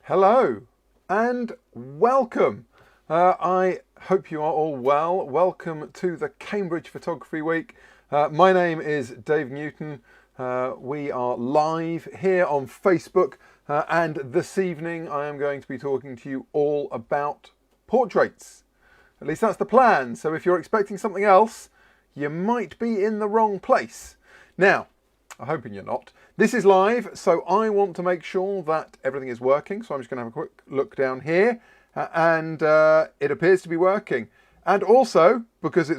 Hello and welcome. I hope you are all well. Welcome to the Cambridge Photography Week. My name is Dave Newton. We are live here on Facebook and this evening I am going to be talking to you all about portraits. At least that's the plan. So if you're expecting something else, you might be in the wrong place. Now, I'm hoping you're not. This is live, so I want to make sure that everything is working. So I'm just going to have a quick look down here, and it appears to be working. And also, because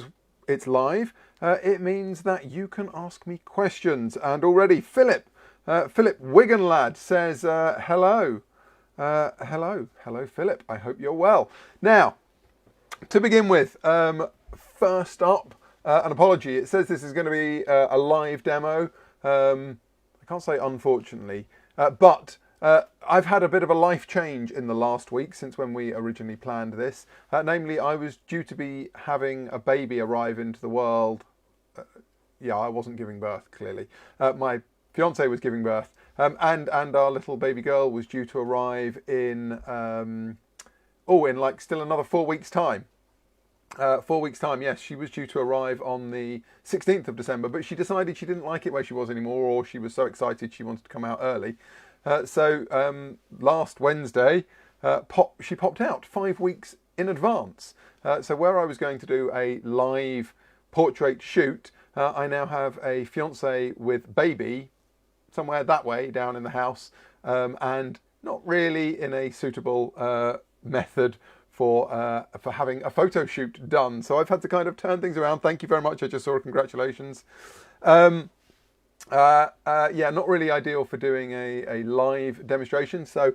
it's live, it means that you can ask me questions. And already, Philip Wigan lad says hello, hello, Philip. I hope you're well. Now, to begin with, first up, an apology. It says this is going to be a live demo. I can't say unfortunately, but I've had a bit of a life change in the last week since when we originally planned this. Namely, I was due to be having a baby arrive into the world. Yeah, I wasn't giving birth, clearly. My fiance was giving birth, and our little baby girl was due to arrive in, in like still another 4 weeks' time. 4 weeks' time, yes, she was due to arrive on the 16th of December, but she decided she didn't like it where she was anymore, or she was so excited she wanted to come out early. So last Wednesday, she popped out 5 weeks in advance. So where I was going to do a live portrait shoot, I now have a fiance with baby somewhere that way down in the house, and not really in a suitable method for having a photo shoot done. So I've had to kind of turn things around. Thank you very much. I just saw a congratulations. Yeah, not really ideal for doing a live demonstration. So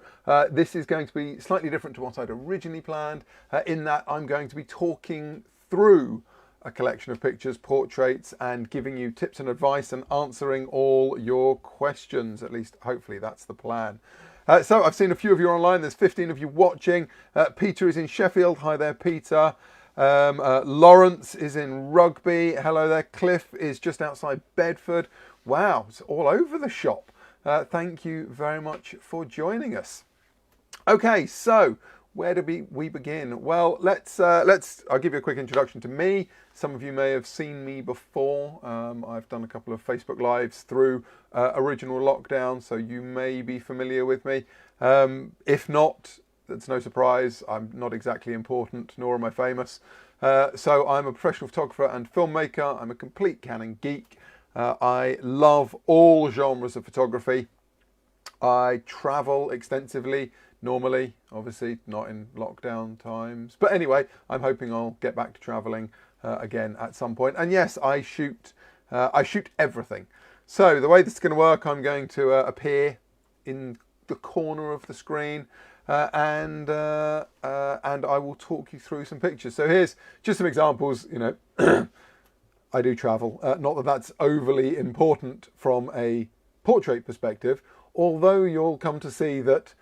this is going to be slightly different to what I'd originally planned, in that I'm going to be talking through a collection of pictures, portraits, and giving you tips and advice and answering all your questions. At least, hopefully, that's the plan. So I've seen a few of you online. There's 15 of you watching. Peter is in Sheffield. Hi there, Peter. Lawrence is in Rugby. Hello there. Cliff is just outside Bedford. Wow, it's all over the shop. Thank you very much for joining us. Okay, so where do we begin? Well, I'll give you a quick introduction to me. Some of you may have seen me before. I've done a couple of Facebook Lives through original lockdown, so you may be familiar with me. If not, that's no surprise. I'm not exactly important, nor am I famous. So I'm a professional photographer and filmmaker. I'm a complete Canon geek. I love all genres of photography. I travel extensively. Normally, obviously, not in lockdown times. But anyway, I'm hoping I'll get back to travelling again at some point. And yes, I shoot everything. So the way this is going to work, I'm going to appear in the corner of the screen, and I will talk you through some pictures. So here's just some examples. You know, I do travel. Not that that's overly important from a portrait perspective, although you'll come to see that.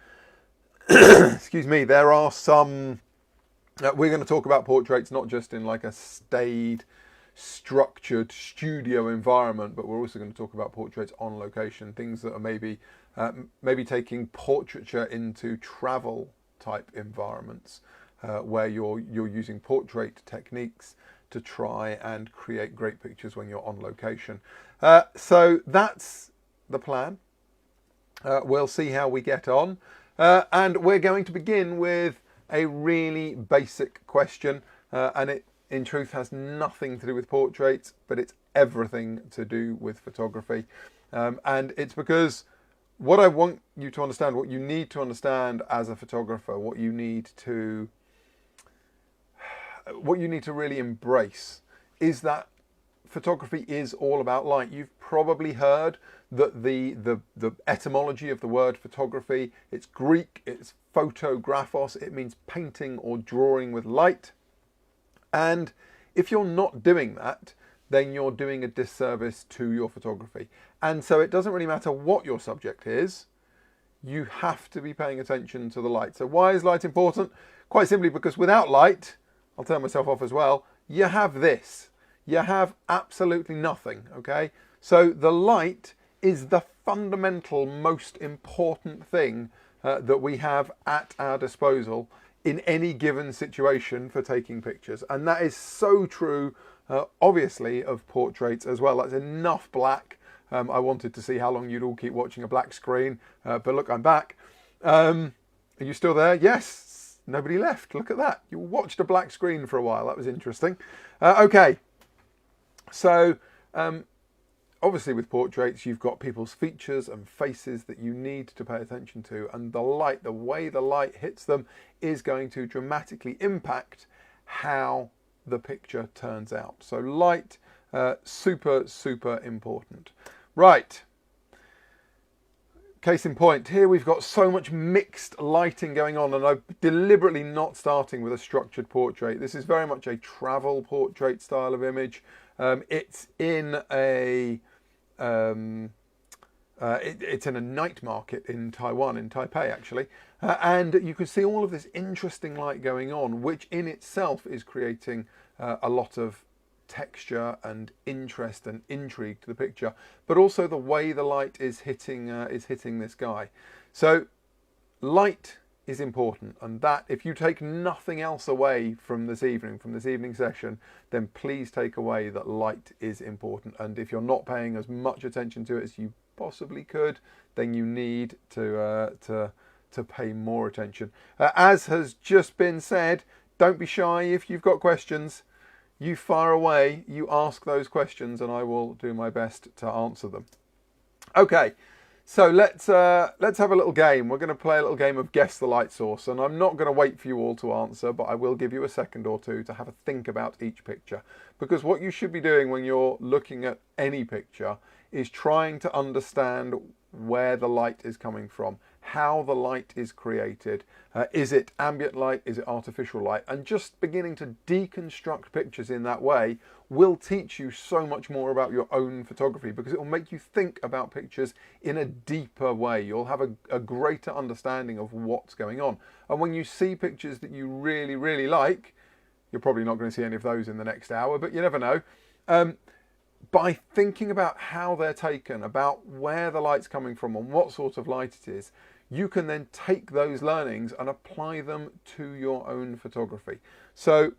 Excuse me, there are some, we're going to talk about portraits not just in like a staid, structured studio environment, but we're also going to talk about portraits on location, things that are maybe taking portraiture into travel type environments, where you're using portrait techniques to try and create great pictures when you're on location. So that's the plan. We'll see how we get on. And we're going to begin with a really basic question, and it in truth has nothing to do with portraits, but it's everything to do with photography. And it's because what I want you to understand, what you need to understand as a photographer, what you need to really embrace is that photography is all about light. You've probably heard that the etymology of the word photography, it's Greek, it's photographos, it means painting or drawing with light. And if you're not doing that, then you're doing a disservice to your photography. And so it doesn't really matter what your subject is, you have to be paying attention to the light. So why is light important? Quite simply because without light, I'll turn myself off as well, you have this. You have absolutely nothing, okay? So the light is the fundamental, most important thing that we have at our disposal in any given situation for taking pictures. And that is so true, obviously, of portraits as well. That's enough black. I wanted to see how long you'd all keep watching a black screen, but look, I'm back. Are you still there? Yes, nobody left. Look at that. You watched a black screen for a while. That was interesting. Okay, so obviously with portraits, you've got people's features and faces that you need to pay attention to, and the light, the way the light hits them is going to dramatically impact how the picture turns out. So light, super, super important. Right. Case in point, here we've got so much mixed lighting going on, and I'm deliberately not starting with a structured portrait. This is very much a travel portrait style of image. It's in a it's in a night market in Taiwan, in Taipei actually, and you can see all of this interesting light going on, which in itself is creating a lot of texture and interest and intrigue to the picture, but also the way the light is hitting this guy. So light is important, and that, if you take nothing else away from this evening session, then please take away that light is important. And if you're not paying as much attention to it as you possibly could, then you need to pay more attention. As has just been said, don't be shy. If you've got questions, you fire away, you ask those questions, and I will do my best to answer them. Okay, so let's have a little game. We're going to play a little game of guess the light source, and I'm not going to wait for you all to answer, but I will give you a second or two to have a think about each picture, because what you should be doing when you're looking at any picture is trying to understand where the light is coming from, how the light is created. Is it ambient light? Is it artificial light? And just beginning to deconstruct pictures in that way will teach you so much more about your own photography, because it will make you think about pictures in a deeper way. You'll have a greater understanding of what's going on. And when you see pictures that you really, really like, you're probably not going to see any of those in the next hour, but you never know. By thinking about how they're taken, about where the light's coming from and what sort of light it is, you can then take those learnings and apply them to your own photography. So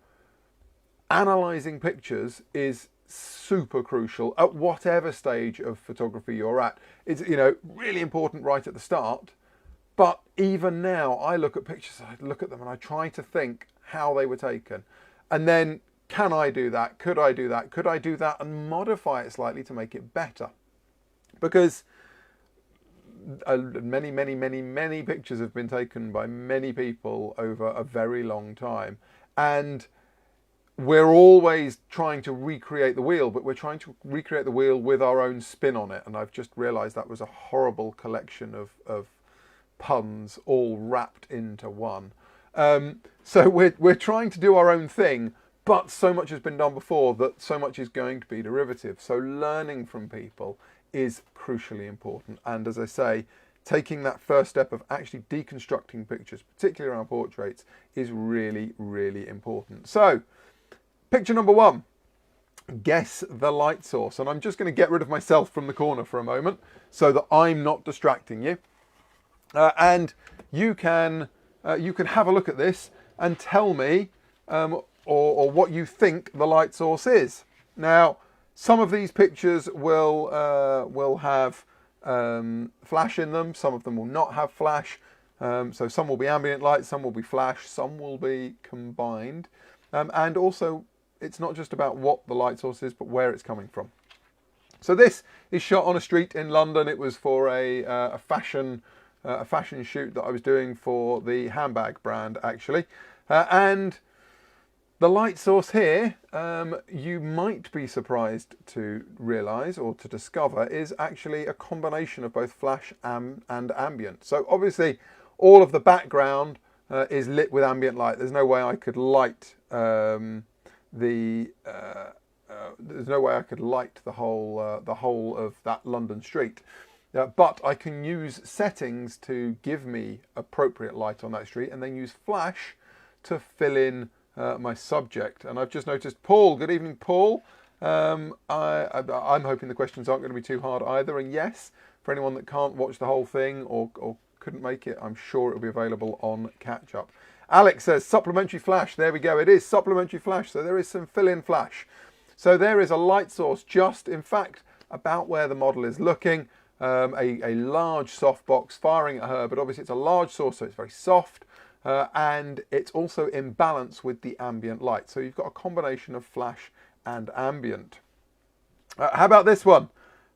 analysing pictures is super crucial at whatever stage of photography you're at. It's, you know, really important right at the start, but even now I look at pictures, I look at them and I try to think how they were taken, and then can I do that? Could I do that? Could I do that and modify it slightly to make it better? Because many pictures have been taken by many people over a very long time, and we're always trying to recreate the wheel, but we're trying to recreate the wheel with our own spin on it. And I've just realized that was a horrible collection of puns all wrapped into one. So we're trying to do our own thing, but so much has been done before that so much is going to be derivative. So learning from people is crucially important. And as I say, taking that first step of actually deconstructing pictures, particularly around portraits, is really, really important. So picture number one, guess the light source. And I'm just going to get rid of myself from the corner for a moment so that I'm not distracting you. And you can have a look at this and tell me or what you think the light source is. Now, some of these pictures will have flash in them. Some of them will not have flash. So some will be ambient light, some will be flash, some will be combined. And also, it's not just about what the light source is, but where it's coming from. So this is shot on a street in London. It was for a fashion shoot that I was doing for the handbag brand, actually. And the light source here, you might be surprised to realise or to discover, is actually a combination of both flash and ambient. So obviously all of the background is lit with ambient light. There's no way I could light the whole of that London street. But I can use settings to give me appropriate light on that street, and then use flash to fill in my subject. And I've just noticed Paul. Good evening, Paul. I'm hoping the questions aren't going to be too hard either. And yes, for anyone that can't watch the whole thing or couldn't make it, I'm sure it'll be available on catch up. Alex says supplementary flash. There we go. It is supplementary flash. So there is some fill-in flash. So there is a light source just, in fact, about where the model is looking. A large softbox firing at her, but obviously it's a large source, so it's very soft. And it's also in balance with the ambient light. So you've got a combination of flash and ambient. How about this one?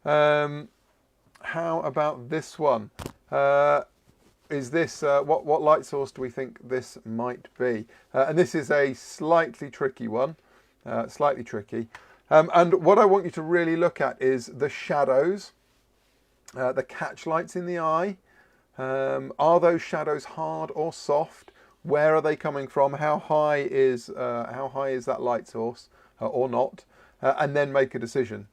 How about this one? Is this, what light source do we think this might be? And this is a slightly tricky one, slightly tricky. And what I want you to really look at is the shadows, the catch lights in the eye. Are those shadows hard or soft? Where are they coming from? How high is that light source or not? And then make a decision.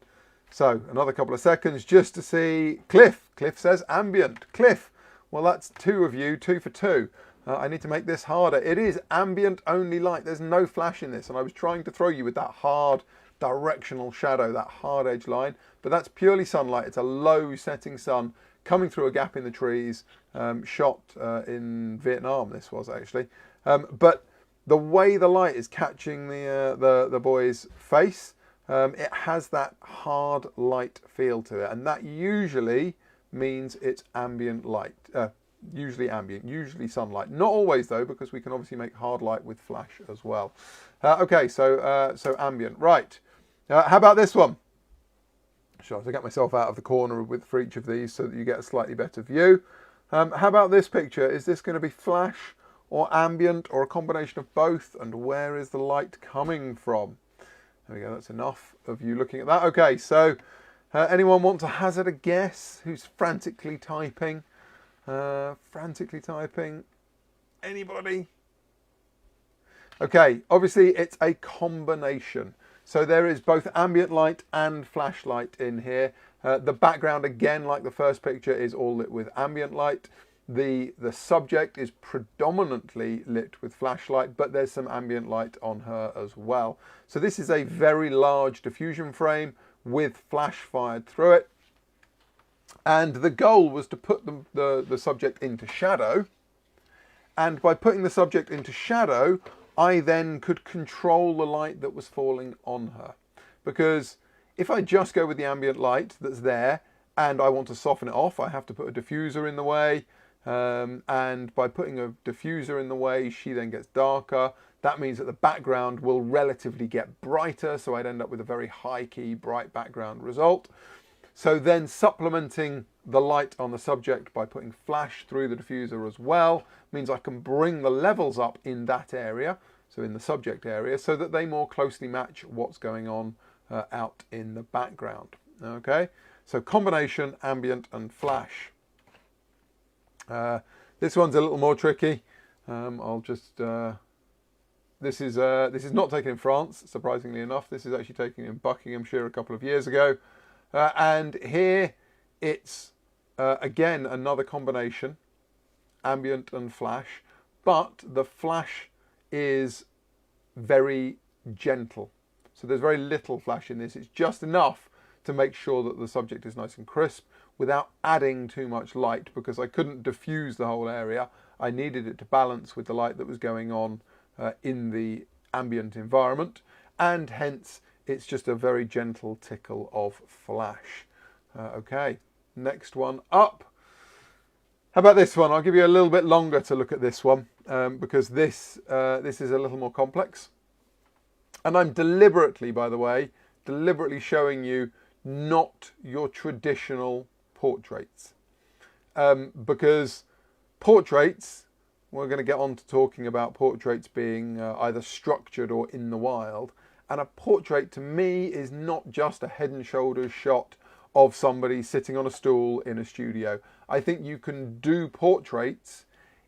So another couple of seconds just to see. Cliff says ambient. Cliff, well, that's two of you, 2 for 2. I need to make this harder. It is ambient only light. There's no flash in this, and I was trying to throw you with that hard directional shadow, that hard edge line, but that's purely sunlight. It's a low setting sun coming through a gap in the trees, shot in Vietnam, this was actually. But the way the light is catching the boy's face, it has that hard light feel to it, and that usually means it's ambient light, usually ambient, usually sunlight. Not always though, because we can obviously make hard light with flash as well. Okay, so ambient, right. How about this one? Sure, to get myself out of the corner for each of these so that you get a slightly better view. How about this picture? Is this going to be flash or ambient or a combination of both? And where is the light coming from? There we go, that's enough of you looking at that. Okay, so anyone want to hazard a guess? Who's frantically typing? Anybody? Okay, obviously it's a combination. So there is both ambient light and flashlight in here. The background, again, like the first picture, is all lit with ambient light. The subject is predominantly lit with flashlight, but there's some ambient light on her as well. So this is a very large diffusion frame with flash fired through it. And the goal was to put the subject into shadow. And by putting the subject into shadow, I then could control the light that was falling on her. Because if I just go with the ambient light that's there and I want to soften it off, I have to put a diffuser in the way. And by putting a diffuser in the way, she then gets darker. That means that the background will relatively get brighter, so I'd end up with a very high key, bright background result. So then supplementing the light on the subject by putting flash through the diffuser as well means I can bring the levels up in that area, so in the subject area, so that they more closely match what's going on out in the background. Okay, so combination, ambient and flash. This one's a little more tricky. This is not taken in France, surprisingly enough. This is actually taken in Buckinghamshire a couple of years ago. And here it's, again, another combination, ambient and flash, but the flash is very gentle. So there's very little flash in this. It's just enough to make sure that the subject is nice and crisp without adding too much light, because I couldn't diffuse the whole area. I needed it to balance with the light that was going on in the ambient environment, and hence it's just a very gentle tickle of flash. Okay, next one up. How about this one? I'll give you a little bit longer to look at this one because this is a little more complex. And I'm deliberately, by the way, showing you not your traditional portraits. Because portraits, we're going to get on to talking about portraits being either structured or in the wild. And a portrait to me is not just a head and shoulders shot of somebody sitting on a stool in a studio. I think you can do portraits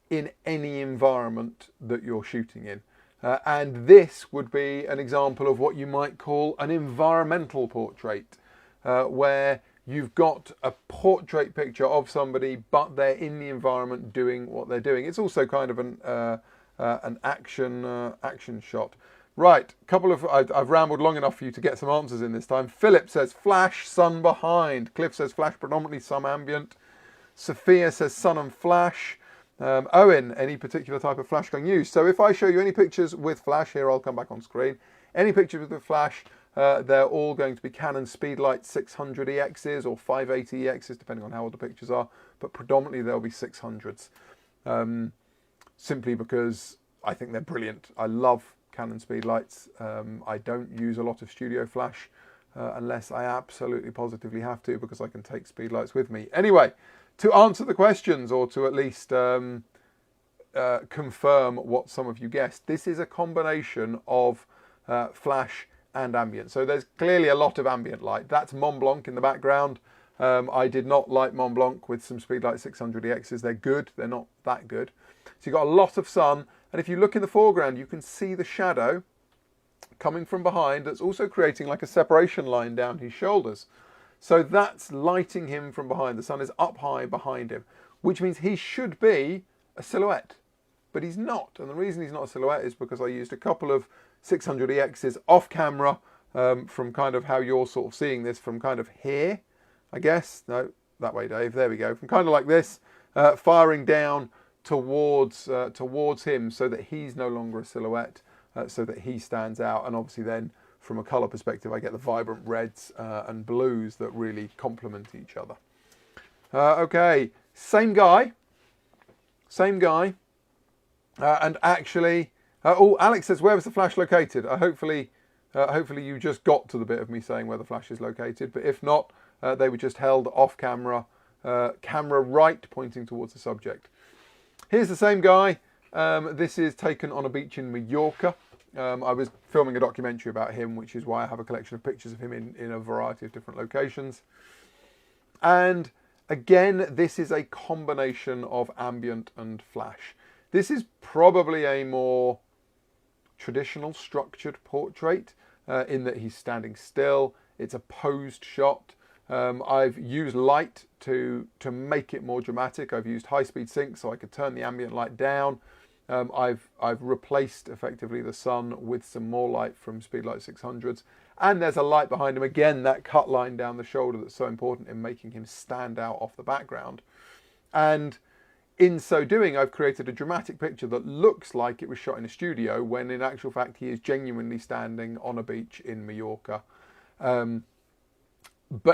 in any environment that you're shooting in. And this would be an example of what you might call an environmental portrait, where you've got a portrait picture of somebody, but they're in the environment doing what they're doing. It's also kind of an action shot. Right, I've rambled long enough for you to get some answers in this time. Philip says flash, sun behind. Cliff says flash, predominantly some ambient. Sophia says sun and flash. Owen, any particular type of flash going used? So if I show you any pictures with flash, here I'll come back on screen. Any pictures with flash, they're all going to be Canon Speedlight 600 EXs or 580 EXs, depending on how old the pictures are. But predominantly they'll be 600s, simply because I think they're brilliant. I love Canon Speedlights. I don't use a lot of studio flash unless I absolutely positively have to, because I can take Speedlights with me. Anyway, to answer the questions, or to at least confirm what some of you guessed, this is a combination of flash and ambient. So there's clearly a lot of ambient light. That's Mont Blanc in the background. I did not light Mont Blanc with some Speedlight 600 EXs. They're good. They're not that good. So you've got a lot of sun. And if you look in the foreground, you can see the shadow coming from behind that's also creating like a separation line down his shoulders. So that's lighting him from behind. The sun is up high behind him, which means he should be a silhouette, but he's not. And the reason he's not a silhouette is because I used a couple of 600 EXs off camera from kind of how you're sort of seeing this, from kind of here, I guess. No, that way, Dave. There we go. From kind of like this, firing down towards him, so that he's no longer a silhouette, so that he stands out. And obviously then from a colour perspective, I get the vibrant reds and blues that really complement each other. Okay, same guy. And actually, oh, Alex says, where was the flash located? Hopefully you just got to the bit of me saying where the flash is located. But if not, they were just held off camera, camera right, pointing towards the subject. Here's the same guy. This is taken on a beach in Mallorca. I was filming a documentary about him, which is why I have a collection of pictures of him in a variety of different locations. And again, this is a combination of ambient and flash. This is probably a more traditional structured portrait in that he's standing still. It's a posed shot. I've used light to make it more dramatic. I've used high-speed sync so I could turn the ambient light down. I've replaced effectively the sun with some more light from Speedlight 600s. And there's a light behind him. Again, that cut line down the shoulder that's so important in making him stand out off the background. And in so doing, I've created a dramatic picture that looks like it was shot in a studio, when in actual fact he is genuinely standing on a beach in Mallorca. But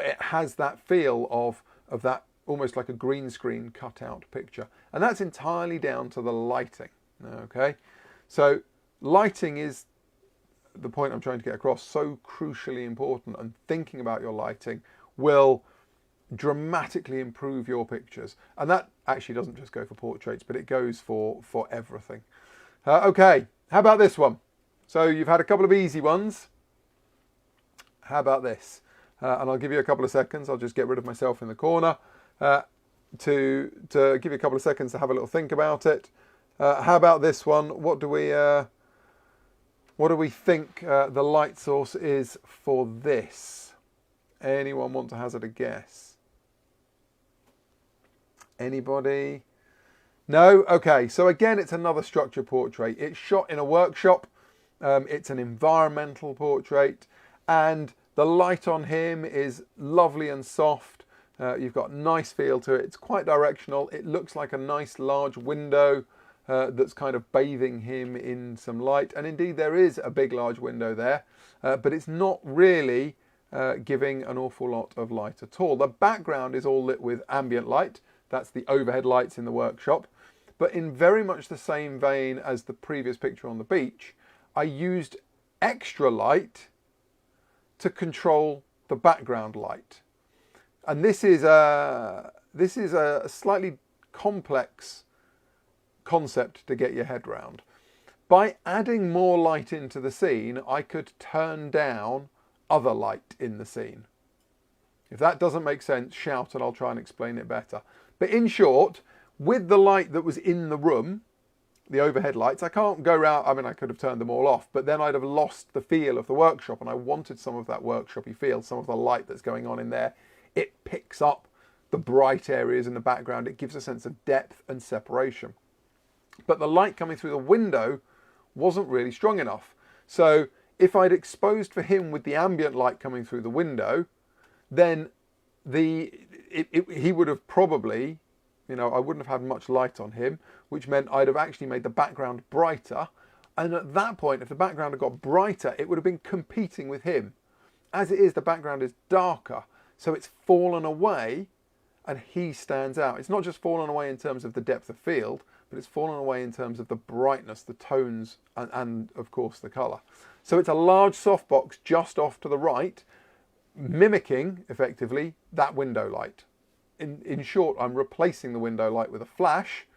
it has that feel of that almost like a green screen cutout picture. And that's entirely down to the lighting. Okay, so lighting is the point I'm trying to get across, so crucially important, and thinking about your lighting will dramatically improve your pictures. And that actually doesn't just go for portraits, but it goes for everything. Okay, how about this one? So you've had a couple of easy ones. How about this? And I'll give you a couple of seconds. I'll just get rid of myself in the corner to give you a couple of seconds to have a little think about it. How about this one? What do we think the light source is for this? Anyone want to hazard a guess? Anybody? No? Okay, so again, it's another structure portrait. It's shot in a workshop. It's an environmental portrait, and the light on him is lovely and soft. You've got nice feel to it. It's quite directional. It looks like a nice large window that's kind of bathing him in some light. And indeed, there is a big large window there, but it's not really giving an awful lot of light at all. The background is all lit with ambient light. That's the overhead lights in the workshop. But in very much the same vein as the previous picture on the beach, I used extra light to control the background light. And this is a slightly complex concept to get your head round. By adding more light into the scene, I could turn down other light in the scene. If that doesn't make sense, shout and I'll try and explain it better. But in short, with the light that was in the room, the overhead lights, I can't go around, I mean, I could have turned them all off, but then I'd have lost the feel of the workshop, and I wanted some of that workshopy feel, some of the light that's going on in there. It picks up the bright areas in the background. It gives a sense of depth and separation. But the light coming through the window wasn't really strong enough. So if I'd exposed for him with the ambient light coming through the window, then he would have probably You know, I wouldn't have had much light on him, which meant I'd have actually made the background brighter. And at that point, if the background had got brighter, it would have been competing with him. As it is, the background is darker, so it's fallen away and he stands out. It's not just fallen away in terms of the depth of field, but it's fallen away in terms of the brightness, the tones, and of course the colour. So it's a large softbox just off to the right, mimicking, effectively, that window light. In short, I'm replacing the window light with a flash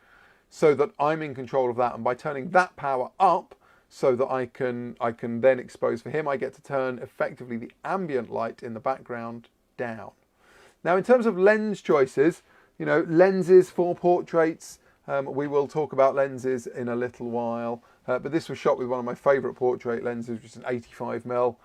so that I'm in control of that, and by turning that power up so that I can then expose for him, I get to turn effectively the ambient light in the background down. Now, in terms of lens choices, you know, lenses for portraits, we will talk about lenses in a little while, but this was shot with one of my favourite portrait lenses, which is an 85mm.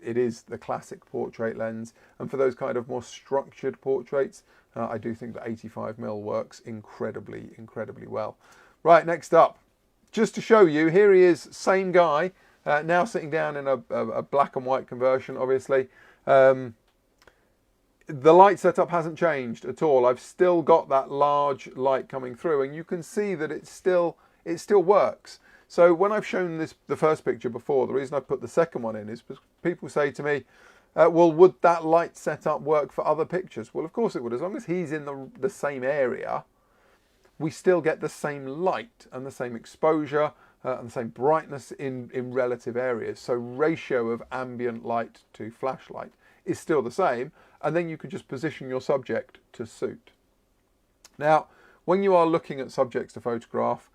It is the classic portrait lens, and for those kind of more structured portraits, I do think that 85mm works incredibly well. Right, next up, just to show you, here he is, same guy, now sitting down in a black and white conversion, obviously. The light setup hasn't changed at all. I've still got that large light coming through, and you can see that it still works. So when I've shown the first picture before, the reason I put the second one in is because people say to me, well, would that light setup work for other pictures? Well, of course it would. As long as he's in the same area, we still get the same light and the same exposure and the same brightness in relative areas. So ratio of ambient light to flashlight is still the same, and then you could just position your subject to suit. Now, when you are looking at subjects to photograph,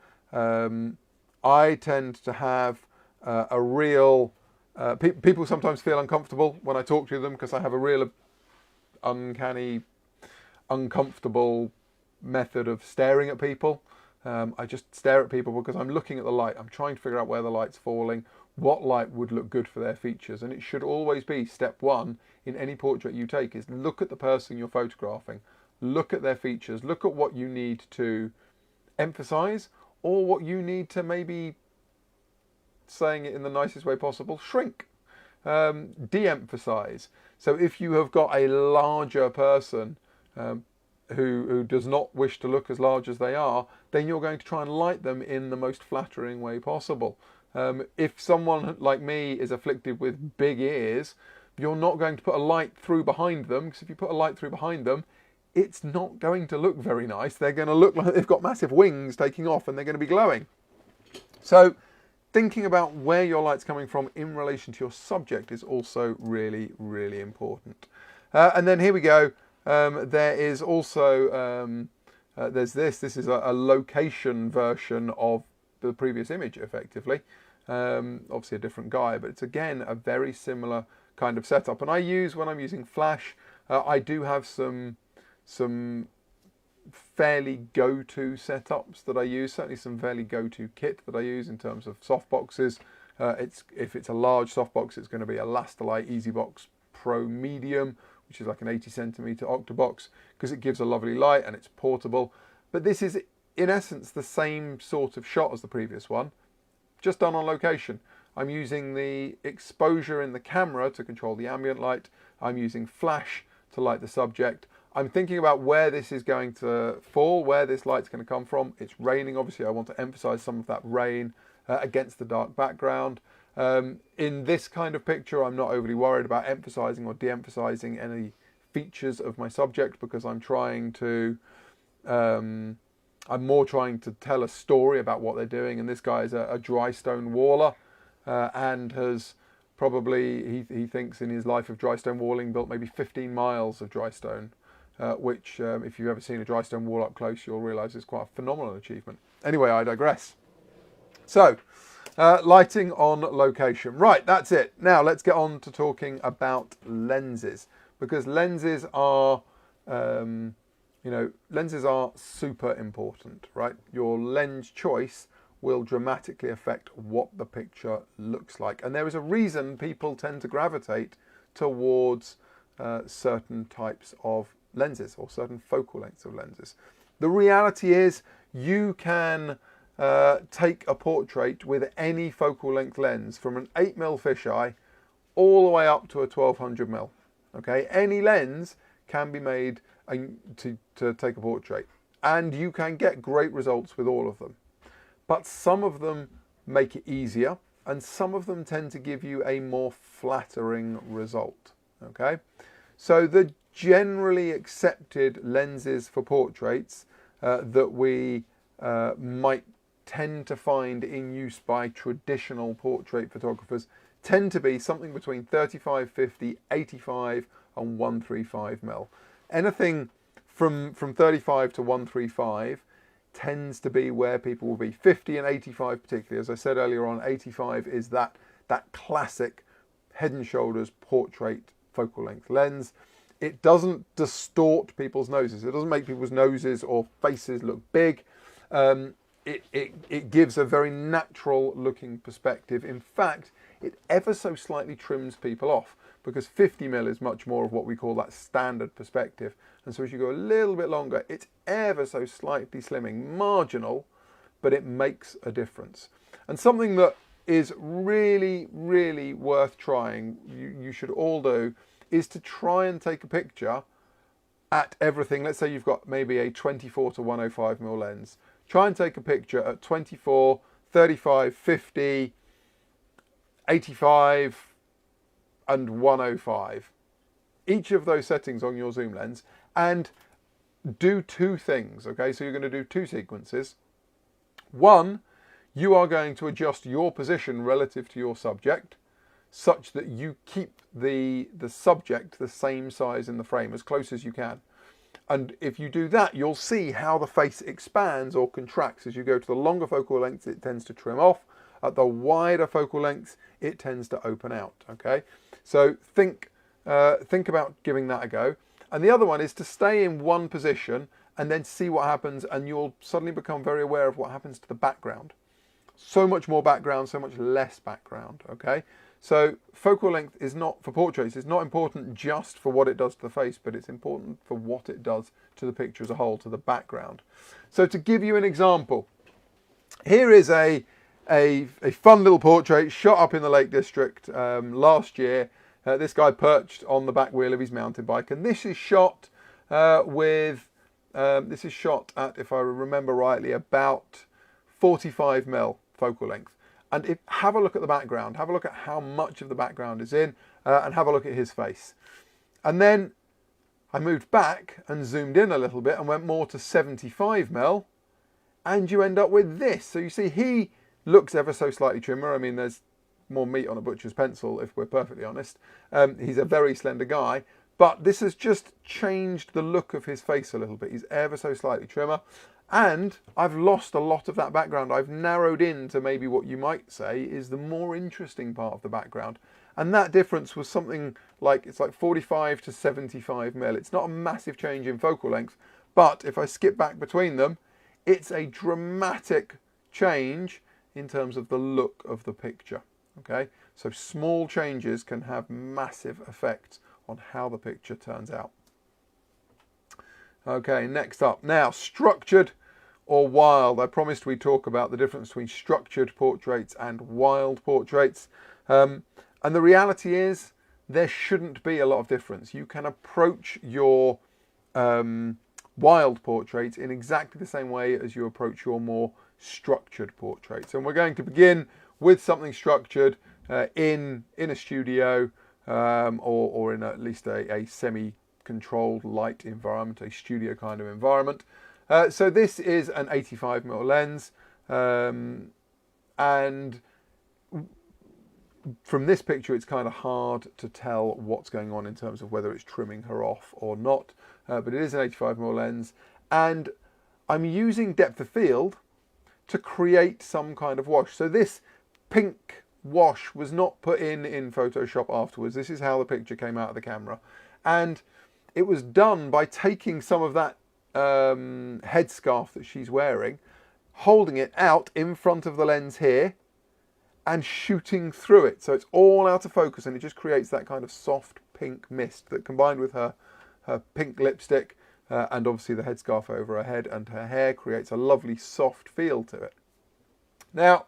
I tend to have a real... people sometimes feel uncomfortable when I talk to them because I have a real uncanny, uncomfortable method of staring at people. I just stare at people because I'm looking at the light. I'm trying to figure out where the light's falling, what light would look good for their features. And it should always be step one in any portrait you take is look at the person you're photographing, look at their features, look at what you need to emphasize or what you need to, maybe saying it in the nicest way possible, shrink, de-emphasize. So if you have got a larger person who does not wish to look as large as they are, then you're going to try and light them in the most flattering way possible. If someone like me is afflicted with big ears, you're not going to put a light through behind them, because if you put a light through behind them, it's not going to look very nice. They're going to look like they've got massive wings taking off and they're going to be glowing. So thinking about where your light's coming from in relation to your subject is also really important. And then here we go. There is also, there's this is a location version of the previous image, effectively. Obviously a different guy, but it's again a very similar kind of setup. And I use, when I'm using flash, I do have some fairly go-to setups that I use, certainly some fairly go-to kit that I use in terms of softboxes. If it's a large softbox, it's going to be a Lastalite EasyBox Pro Medium, which is like an 80cm octabox, because it gives a lovely light and it's portable. But this is in essence the same sort of shot as the previous one, just done on location. I'm using the exposure in the camera to control the ambient light. I'm using flash to light the subject. I'm thinking about where this is going to fall, where this light's going to come from. It's raining, obviously. I want to emphasize some of that rain against the dark background. In this kind of picture, I'm not overly worried about emphasizing or de-emphasizing any features of my subject, because I'm trying to... I'm more trying to tell a story about what they're doing. And this guy is a dry stone waller and has probably, he thinks in his life of dry stone walling, built maybe 15 miles of dry stone. Which, if you've ever seen a dry stone wall up close, you'll realise is quite a phenomenal achievement. Anyway, I digress. So, lighting on location. Right, that's it. Now, let's get on to talking about lenses. Because lenses are, lenses are super important, right? Your lens choice will dramatically affect what the picture looks like. And there is a reason people tend to gravitate towards certain types of lenses or certain focal lengths of lenses. The reality is you can take a portrait with any focal length lens from an 8mm fisheye all the way up to a 1200mm. Okay, any lens can be made to take a portrait. and you can get great results with all of them. But some of them make it easier, and some of them tend to give you a more flattering result. Okay, so the generally accepted lenses for portraits that we might tend to find in use by traditional portrait photographers tend to be something between 35, 50, 85 and 135 mm. Anything from 35 to 135 tends to be where people will be. 50 and 85 particularly, as I said earlier on, 85 is that classic head and shoulders portrait focal length lens. It doesn't distort people's noses. It doesn't make people's noses or faces look big. It gives a very natural looking perspective. In fact, it ever so slightly trims people off, because 50 mm is much more of what we call that standard perspective. And so as you go a little bit longer, it's ever so slightly slimming, marginal, but it makes a difference. And something that is really, really worth trying, you should all do, is to try and take a picture at everything. Let's say you've got maybe a 24 to 105 mm lens. Try and take a picture at 24, 35, 50, 85 and 105. Each of those settings on your zoom lens, and do two things. Okay, so you're going to do two sequences. One, you are going to adjust your position relative to your subject such that you keep the subject the same size in the frame, as close as you can. And if you do that, you'll see how the face expands or contracts. As you go to the longer focal lengths, it tends to trim off. At the wider focal lengths, it tends to open out. Okay, so think about giving that a go. And the other one is to stay in one position and then see what happens, and you'll suddenly become very aware of what happens to the background. So much more background, so much less background. Okay, so focal length is not, for portraits, it's not important just for what it does to the face, but it's important for what it does to the picture as a whole, to the background. So to give you an example, here is a fun little portrait shot up in the Lake District last year. This guy perched on the back wheel of his mountain bike, and this is shot this is shot at, if I remember rightly, about 45 mm focal length. And have a look at the background, have a look at how much of the background is in, and have a look at his face. And then I moved back and zoomed in a little bit and went more to 75 mm, and you end up with this. So you see, he looks ever so slightly trimmer. I mean, there's more meat on a butcher's pencil, if we're perfectly honest. He's a very slender guy, but this has just changed the look of his face a little bit. He's ever so slightly trimmer. And I've lost a lot of that background. I've narrowed in to maybe what you might say is the more interesting part of the background. And that difference was something like, it's like 45 to 75 mm. It's not a massive change in focal length, but if I skip back between them, it's a dramatic change in terms of the look of the picture. Okay, so small changes can have massive effects on how the picture turns out. Okay, next up. Now, structured or wild. I promised we'd talk about the difference between structured portraits and wild portraits. And the reality is there shouldn't be a lot of difference. You can approach your wild portraits in exactly the same way as you approach your more structured portraits. And we're going to begin with something structured in a studio or in at least a semi-controlled light environment, a studio kind of environment. So this is an 85 mm lens, and from this picture it's kind of hard to tell what's going on in terms of whether it's trimming her off or not, but it is an 85 mm lens, and I'm using depth of field to create some kind of wash. So this pink wash was not put in Photoshop afterwards. This is how the picture came out of the camera, and it was done by taking some of that headscarf that she's wearing, holding it out in front of the lens here and shooting through it, so it's all out of focus, and it just creates that kind of soft pink mist that, combined with her pink lipstick and obviously the headscarf over her head and her hair, creates a lovely soft feel to it. Now,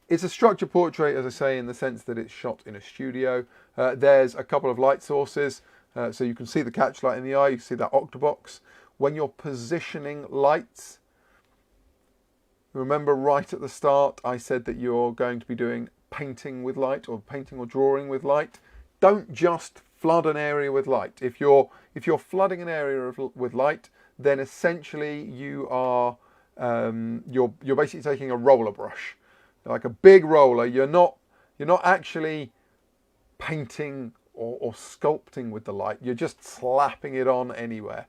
it's a structured portrait, as I say, in the sense that it's shot in a studio. There's a couple of light sources, so you can see the catch light in the eye, you can see that octobox. when you're positioning lights, remember right at the start I said that you're going to be doing painting with light, or painting or drawing with light. Don't just flood an area with light. If you're flooding an area with light, then essentially you are you're basically taking a roller brush, like a big roller. You're not actually painting or sculpting with the light. You're just slapping it on anywhere.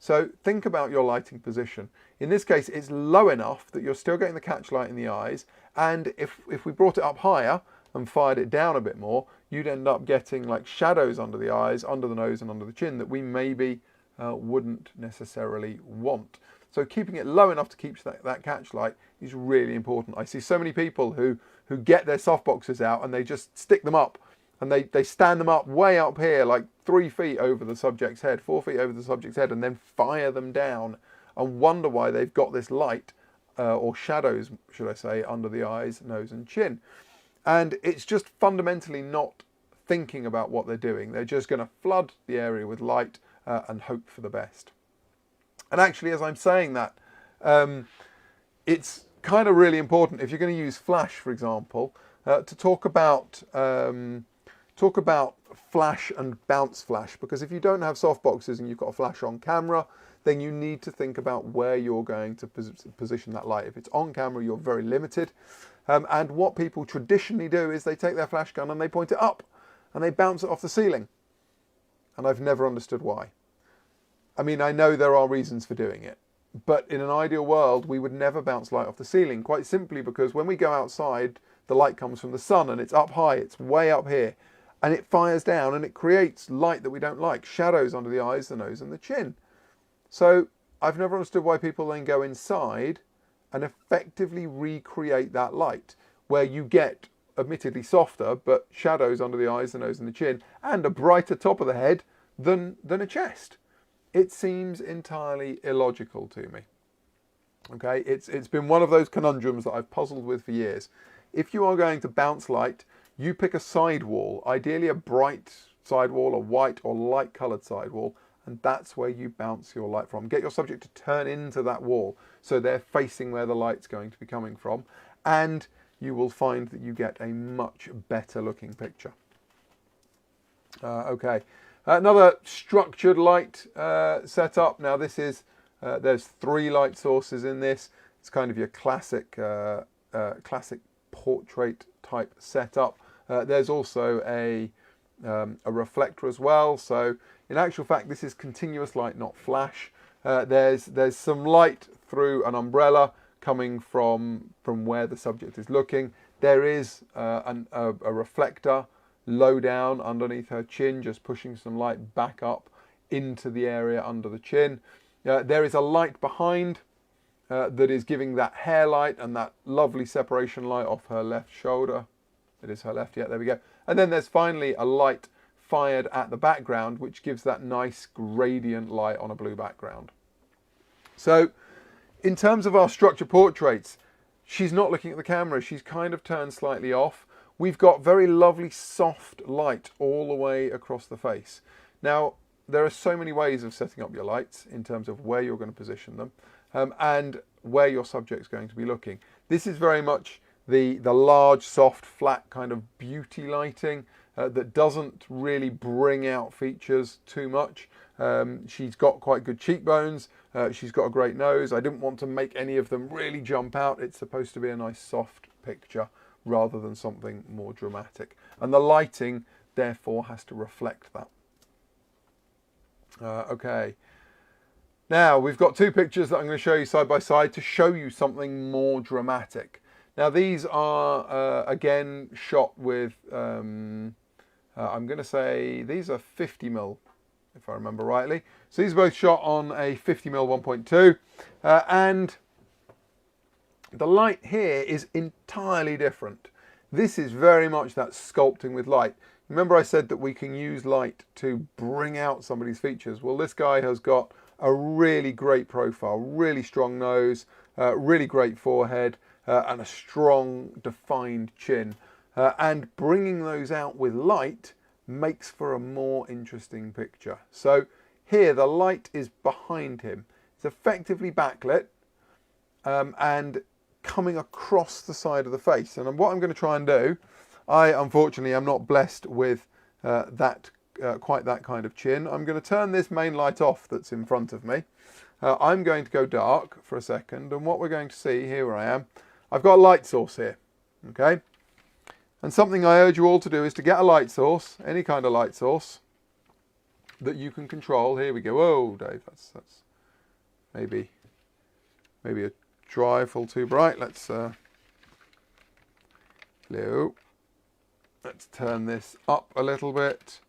So think about your lighting position. In this case, it's low enough that you're still getting the catch light in the eyes, and if we brought it up higher and fired it down a bit more, you'd end up getting like shadows under the eyes, under the nose and under the chin that we maybe wouldn't necessarily want. So keeping it low enough to keep that catch light is really important. I see so many people who get their softboxes out and they just stick them up, and they stand them up way up here, like 3 feet over the subject's head, 4 feet over the subject's head, and then fire them down and wonder why they've got this light, or shadows, should I say, under the eyes, nose and chin. And it's just fundamentally not thinking about what they're doing. They're just going to flood the area with light and hope for the best. And actually, as I'm saying that, it's kind of really important, if you're going to use flash, for example, to talk about flash and bounce flash, because if you don't have softboxes and you've got a flash on camera, then you need to think about where you're going to position that light. If it's on camera, you're very limited. And what people traditionally do is they take their flash gun and they point it up and they bounce it off the ceiling. And I've never understood why. I mean, I know there are reasons for doing it, but in an ideal world, we would never bounce light off the ceiling, quite simply because when we go outside, the light comes from the sun and it's up high, it's way up here, and it fires down and it creates light that we don't like, shadows under the eyes, the nose and the chin. So I've never understood why people then go inside and effectively recreate that light, where you get admittedly softer, but shadows under the eyes, the nose and the chin, and a brighter top of the head than a chest. It seems entirely illogical to me. Okay, it's been one of those conundrums that I've puzzled with for years. If you are going to bounce light, you pick a side wall, ideally a bright side wall, a white or light coloured side wall, and that's where you bounce your light from. Get your subject to turn into that wall so they're facing where the light's going to be coming from, and you will find that you get a much better looking picture. Okay, another structured light setup. Now this is, there's 3 light sources in this. It's kind of your classic portrait type setup. There's also a reflector as well. So in actual fact, this is continuous light, not flash. There's some light through an umbrella coming from where the subject is looking. There is a reflector low down underneath her chin, just pushing some light back up into the area under the chin. There is a light behind that is giving that hair light and that lovely separation light off her left shoulder. It is her left, yeah, there we go. And then there's finally a light fired at the background, which gives that nice gradient light on a blue background. So in terms of our structure portraits, she's not looking at the camera. She's kind of turned slightly off. We've got very lovely soft light all the way across the face. Now, there are so many ways of setting up your lights in terms of where you're going to position them and where your subject's going to be looking. This is very much the large, soft, flat kind of beauty lighting that doesn't really bring out features too much. She's got quite good cheekbones. She's got a great nose. I didn't want to make any of them really jump out. It's supposed to be a nice soft picture rather than something more dramatic. And the lighting, therefore, has to reflect that. Okay. Now, we've got 2 pictures that I'm going to show you side by side to show you something more dramatic. Now, these are, again, shot with, I'm going to say, these are 50mm, if I remember rightly. So these are both shot on a 50mm 1.2. And the light here is entirely different. This is very much that sculpting with light. Remember I said that we can use light to bring out somebody's features. Well, this guy has got a really great profile, really strong nose, really great forehead, and a strong defined chin. And bringing those out with light makes for a more interesting picture. So here the light is behind him. It's effectively backlit and coming across the side of the face. And what I'm going to try and do, I unfortunately am not blessed with quite that kind of chin. I'm going to turn this main light off that's in front of me. I'm going to go dark for a second, and what we're going to see, here where I am, I've got a light source here, okay? And something I urge you all to do is to get a light source, any kind of light source, that you can control. Here we go. Whoa, Dave, that's maybe a trifle too bright. Let's turn this up a little bit.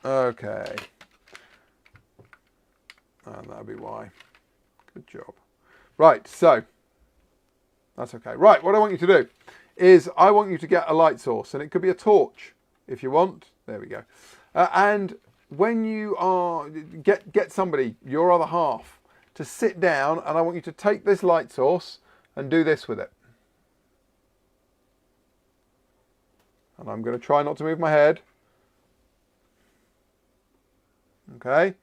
Okay. And that'll be why. Good job. Right, so that's okay. Right, what I want you to do is I want you to get a light source, and it could be a torch if you want. There we go. And when you are get somebody, your other half, to sit down, and I want you to take this light source and do this with it. And I'm going to try not to move my head. Okay.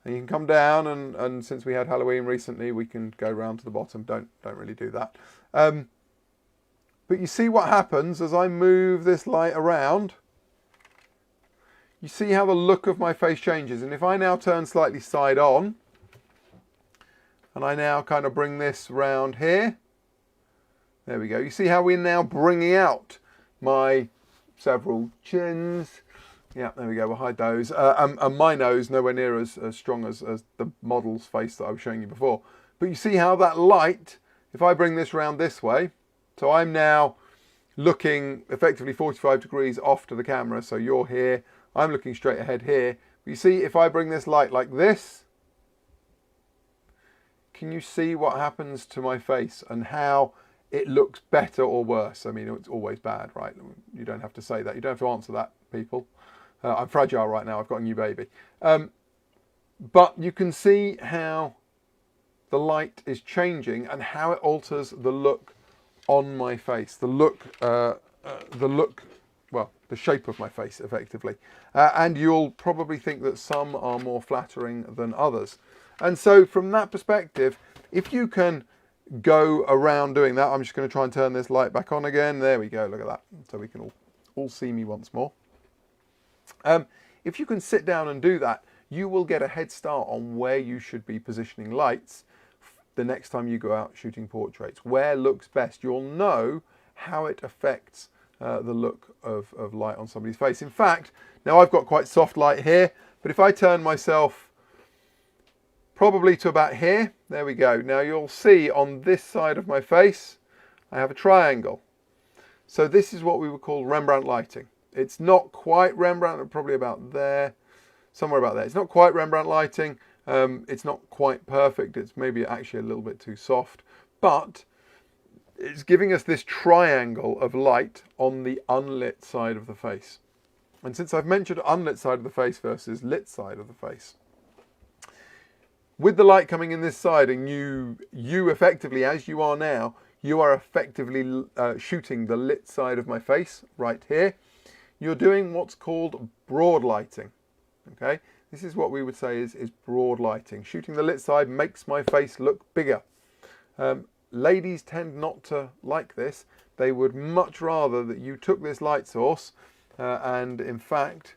And you can come down, and since we had Halloween recently, we can go round to the bottom. Don't really do that. But you see what happens as I move this light around. You see how the look of my face changes. And if I now turn slightly side on, and I now kind of bring this round here. There we go. You see how we're now bringing out my several chins. Yeah, there we go. We'll hide those. And my nose nowhere near as strong as the model's face that I was showing you before. But you see how that light, if I bring this round this way, so I'm now looking effectively 45 degrees off to the camera. So you're here, I'm looking straight ahead here. But you see, if I bring this light like this, can you see what happens to my face and how it looks better or worse? I mean, it's always bad, right? You don't have to say that. You don't have to answer that, people. I'm fragile right now. I've got a new baby. But you can see how the light is changing and how it alters the look on my face. The shape of my face, effectively. And you'll probably think that some are more flattering than others. And so from that perspective, if you can go around doing that, I'm just going to try and turn this light back on again. There we go. Look at that. So we can all see me once more. If you can sit down and do that, you will get a head start on where you should be positioning lights the next time you go out shooting portraits. Where looks best. You'll know how it affects the look of light on somebody's face. In fact, now I've got quite soft light here, but if I turn myself probably to about here, there we go. Now you'll see on this side of my face, I have a triangle. So this is what we would call Rembrandt lighting. It's not quite Rembrandt, probably about there, somewhere about there. It's not quite Rembrandt lighting. It's not quite perfect. It's maybe actually a little bit too soft, but it's giving us this triangle of light on the unlit side of the face. And since I've mentioned unlit side of the face versus lit side of the face, with the light coming in this side and you effectively, as you are now, you are effectively shooting the lit side of my face right here. You're doing what's called broad lighting, okay? This is what we would say is broad lighting. Shooting the lit side makes my face look bigger. Ladies tend not to like this. They would much rather that you took this light source and in fact,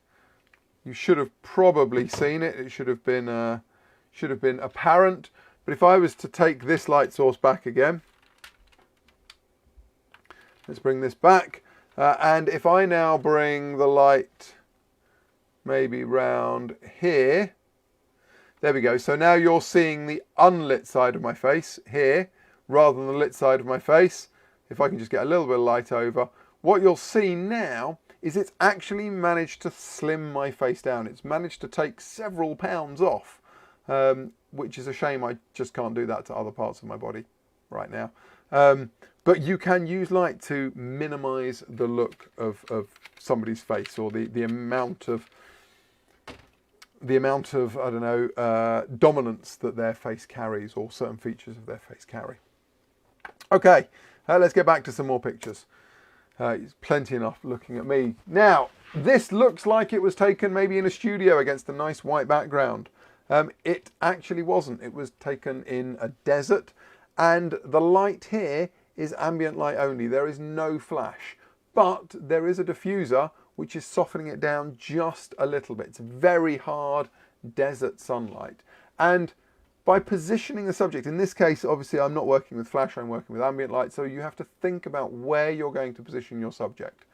you should have probably seen it. It should have been apparent. But if I was to take this light source back again, let's bring this back. And if I now bring the light maybe round here, there we go. So now you're seeing the unlit side of my face here rather than the lit side of my face. If I can just get a little bit of light over, what you'll see now is it's actually managed to slim my face down. It's managed to take several pounds off, which is a shame. I just can't do that to other parts of my body right now. But you can use light to minimize the look of somebody's face, or the amount of I don't know, dominance that their face carries, or certain features of their face carry. Okay, let's get back to some more pictures. It's plenty enough looking at me. Now, this looks like it was taken maybe in a studio against a nice white background. It actually wasn't. It was taken in a desert, and the light here is ambient light only. There is no flash, but there is a diffuser which is softening it down just a little bit. It's very hard desert sunlight. And by positioning the subject, in this case, obviously I'm not working with flash, I'm working with ambient light, so you have to think about where you're going to position your subject.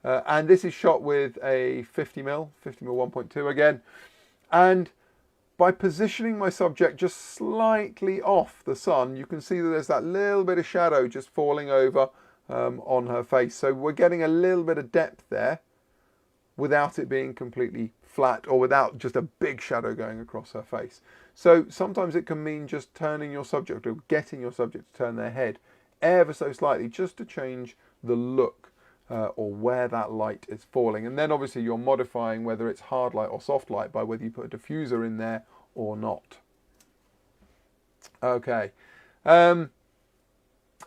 And this is shot with a 50mm 1.2 again. And by positioning my subject just slightly off the sun, you can see that there's that little bit of shadow just falling over on her face. So we're getting a little bit of depth there without it being completely flat or without just a big shadow going across her face. So sometimes it can mean just turning your subject or getting your subject to turn their head ever so slightly just to change the look or where that light is falling. And then obviously you're modifying whether it's hard light or soft light by whether you put a diffuser in there or not. Okay.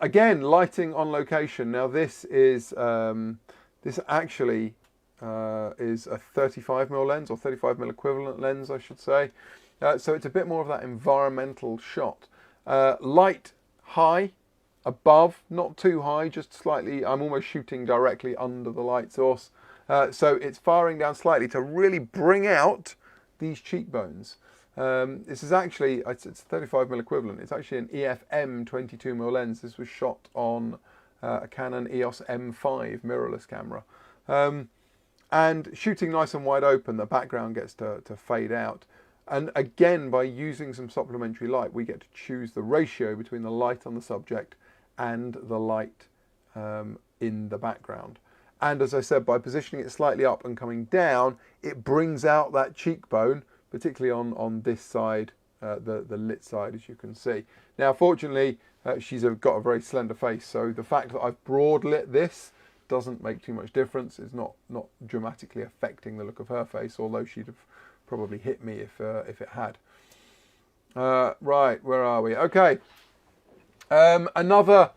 Again, lighting on location. Now this is this actually is a 35mm lens, or 35mm equivalent lens, I should say. So it's a bit more of that environmental shot. Light high, above, not too high, just slightly. I'm almost shooting directly under the light source. So it's firing down slightly to really bring out these cheekbones. This is actually, it's 35mm equivalent. It's actually an EFM 22mm lens. This was shot on a Canon EOS M5 mirrorless camera. And shooting nice and wide open, the background gets to fade out. And again, by using some supplementary light, we get to choose the ratio between the light on the subject and the light in the background. And as I said, by positioning it slightly up and coming down, it brings out that cheekbone, particularly on this side, the lit side, as you can see. Now, fortunately, she's got a very slender face, so the fact that I've broad lit this doesn't make too much difference. It's not dramatically affecting the look of her face, although she'd have probably hit me if it had. Right, where are we? Okay, another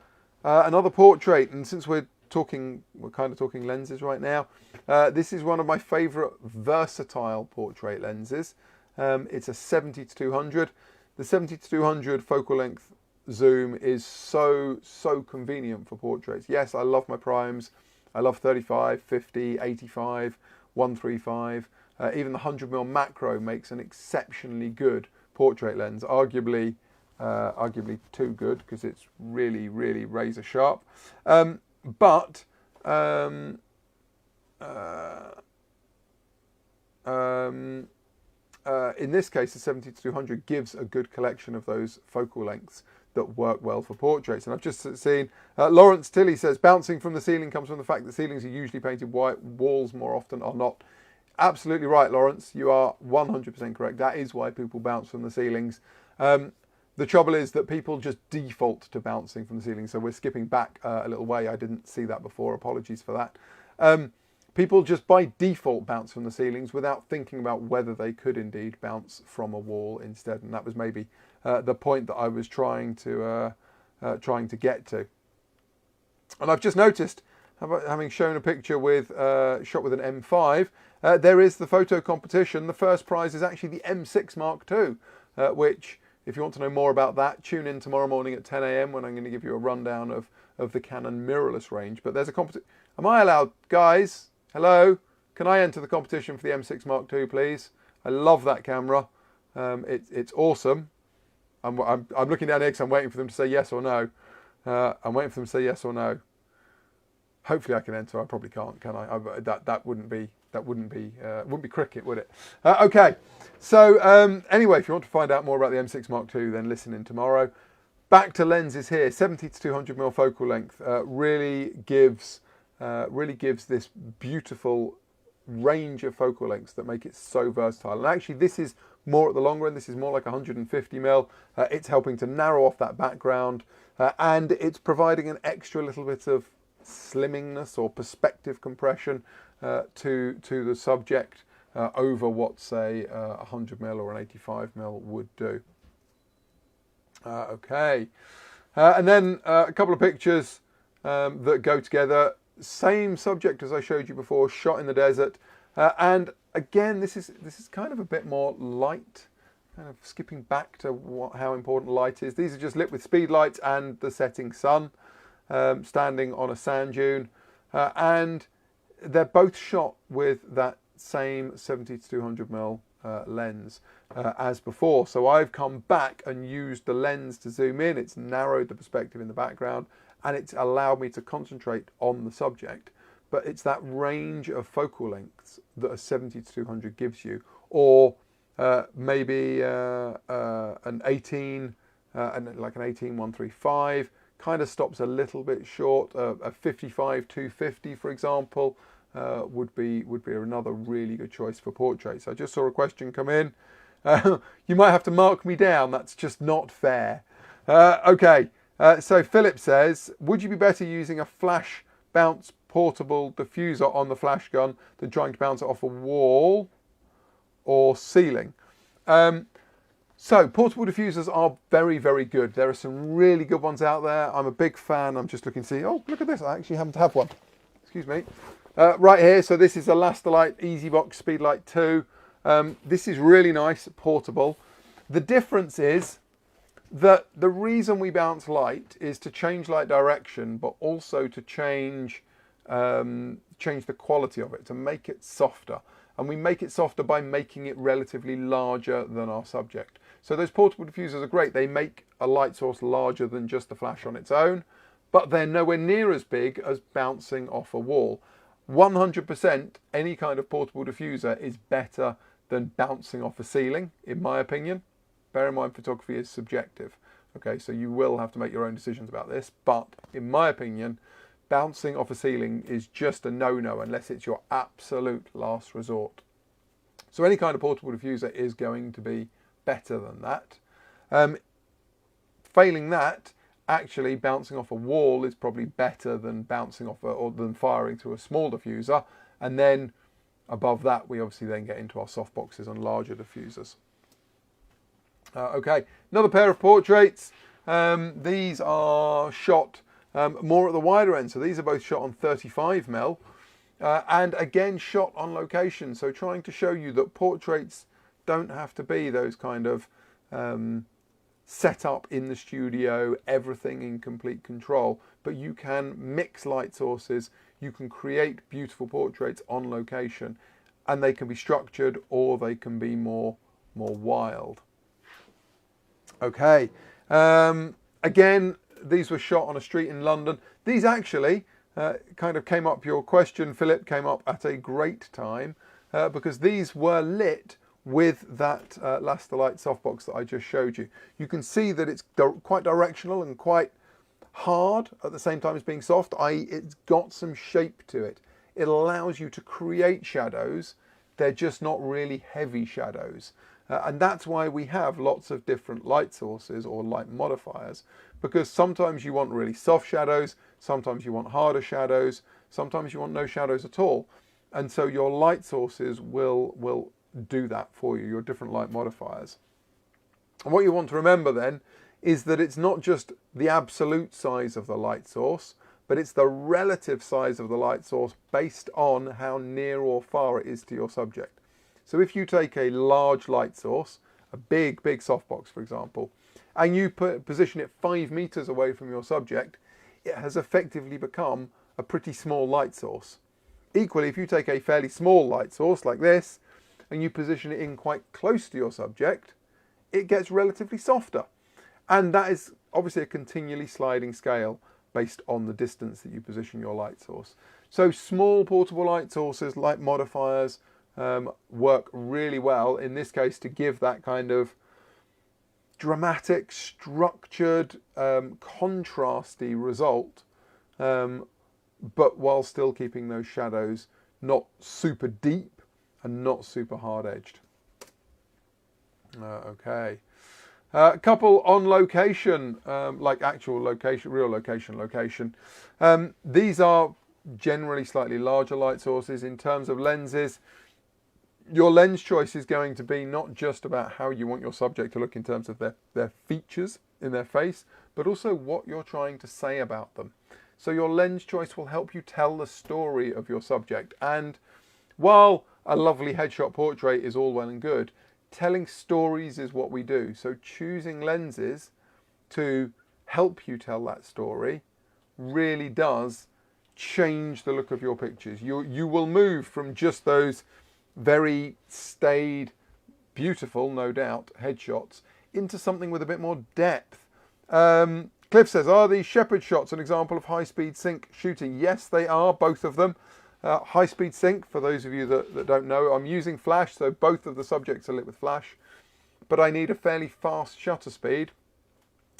portrait, and since we're kind of talking lenses right now, this is one of my favourite versatile portrait lenses. It's a 70-200. The 70-200 focal length zoom is so convenient for portraits. Yes, I love my primes. I love 35, 50, 85, 135. Even the 100mm macro makes an exceptionally good portrait lens. Arguably too good because it's really razor sharp. But in this case, the 70-200 gives a good collection of those focal lengths that work well for portraits. And I've just seen Lawrence Tilley says bouncing from the ceiling comes from the fact that ceilings are usually painted white, walls more often are not. Absolutely right, Lawrence. You are 100% correct. That is why people bounce from the ceilings. The trouble is that people just default to bouncing from the ceiling. So we're skipping back a little way. I didn't see that before. Apologies for that. People just by default bounce from the ceilings without thinking about whether they could indeed bounce from a wall instead. And that was maybe the point that I was trying to get to. And I've just noticed, having shown a picture with shot with an M5, there is the photo competition. The first prize is actually the M6 Mark II, which, if you want to know more about that, tune in tomorrow morning at 10 AM when I'm going to give you a rundown of the Canon mirrorless range. But there's a competition. Am I allowed, guys? Hello? Can I enter the competition for the M6 Mark II, please? I love that camera. It's awesome. I'm looking down here because I'm waiting for them to say yes or no. I'm waiting for them to say yes or no. Hopefully I can enter. I probably can't, can I? That wouldn't be cricket, would it? Okay. So anyway, if you want to find out more about the M6 Mark II, then listen in tomorrow. Back to lenses here. 70-200mm focal length really gives this beautiful range of focal lengths that make it so versatile. And actually, this is more at the longer end. This is more like 150mm. It's helping to narrow off that background, and it's providing an extra little bit of slimmingness or perspective compression to the subject over what, say, a 100mm or an 85mm would do. Okay, and then a couple of pictures that go together. same subject as I showed you before, shot in the desert. And again, this is kind of a bit more light, kind of skipping back to how important light is. These are just lit with speed lights and the setting sun, standing on a sand dune. And they're both shot with that same 70 to 200mm lens as before. So I've come back and used the lens to zoom in. It's narrowed the perspective in the background, and it's allowed me to concentrate on the subject. But it's that range of focal lengths that a 70 to 200 gives you, or maybe an 18, like an 18-135, kind of stops a little bit short. A 55-250, for example, would be another really good choice for portraits. I just saw a question come in. You might have to mark me down. That's just not fair. Okay. So Philip says, would you be better using a flash bounce portable diffuser on the flash gun than trying to bounce it off a wall or ceiling? So portable diffusers are very, very good. There are some really good ones out there. I'm a big fan. I'm just looking to see. Oh, look at this. I actually happen to have one. Excuse me. Right here. So this is a Lastalite EasyVox Speedlight 2. This is really nice, portable. The difference is that the reason we bounce light is to change light direction, but also to change the quality of it, to make it softer. And we make it softer by making it relatively larger than our subject. So those portable diffusers are great. They make a light source larger than just the flash on its own, but they're nowhere near as big as bouncing off a wall. 100% any kind of portable diffuser is better than bouncing off a ceiling, in my opinion. Bear in mind, photography is subjective. Okay, so you will have to make your own decisions about this. But in my opinion, bouncing off a ceiling is just a no-no unless it's your absolute last resort. So any kind of portable diffuser is going to be better than that. Failing that, actually bouncing off a wall is probably better than bouncing off or than firing through a small diffuser. And then above that, we obviously then get into our softboxes and larger diffusers. Okay, another pair of portraits. These are shot more at the wider end. So these are both shot on 35mm and again shot on location. So trying to show you that portraits don't have to be those kind of set up in the studio, everything in complete control, but you can mix light sources. You can create beautiful portraits on location, and they can be structured or they can be more wild. Okay, again, these were shot on a street in London. These actually kind of came up, your question, Philip, came up at a great time because these were lit with that Lastalite softbox that I just showed you. You can see that it's quite directional and quite hard at the same time as being soft, i.e. it's got some shape to it. It allows you to create shadows. They're just not really heavy shadows. And that's why we have lots of different light sources or light modifiers, because sometimes you want really soft shadows, sometimes you want harder shadows, sometimes you want no shadows at all. And so your light sources will do that for you, your different light modifiers. And what you want to remember then is that it's not just the absolute size of the light source, but it's the relative size of the light source based on how near or far it is to your subject. So if you take a large light source, a big softbox, for example, and you position it 5 meters away from your subject, it has effectively become a pretty small light source. Equally, if you take a fairly small light source like this, and you position it in quite close to your subject, it gets relatively softer. And that is obviously a continually sliding scale based on the distance that you position your light source. So small portable light sources, light modifiers, work really well in this case to give that kind of dramatic, structured, contrasty result, but while still keeping those shadows not super deep and not super hard-edged. Okay. A couple on location, like actual location, real location. These are generally slightly larger light sources. In terms of lenses, your lens choice is going to be not just about how you want your subject to look in terms of their features in their face, but also what you're trying to say about them. So your lens choice will help you tell the story of your subject. And while a lovely headshot portrait is all well and good, telling stories is what we do. So choosing lenses to help you tell that story really does change the look of your pictures. You will move from just those very staid, beautiful, no doubt, headshots into something with a bit more depth. Cliff says, are these shepherd shots an example of high-speed sync shooting? Yes, they are, both of them. High-speed sync, for those of you that don't know, I'm using flash, so both of the subjects are lit with flash, but I need a fairly fast shutter speed.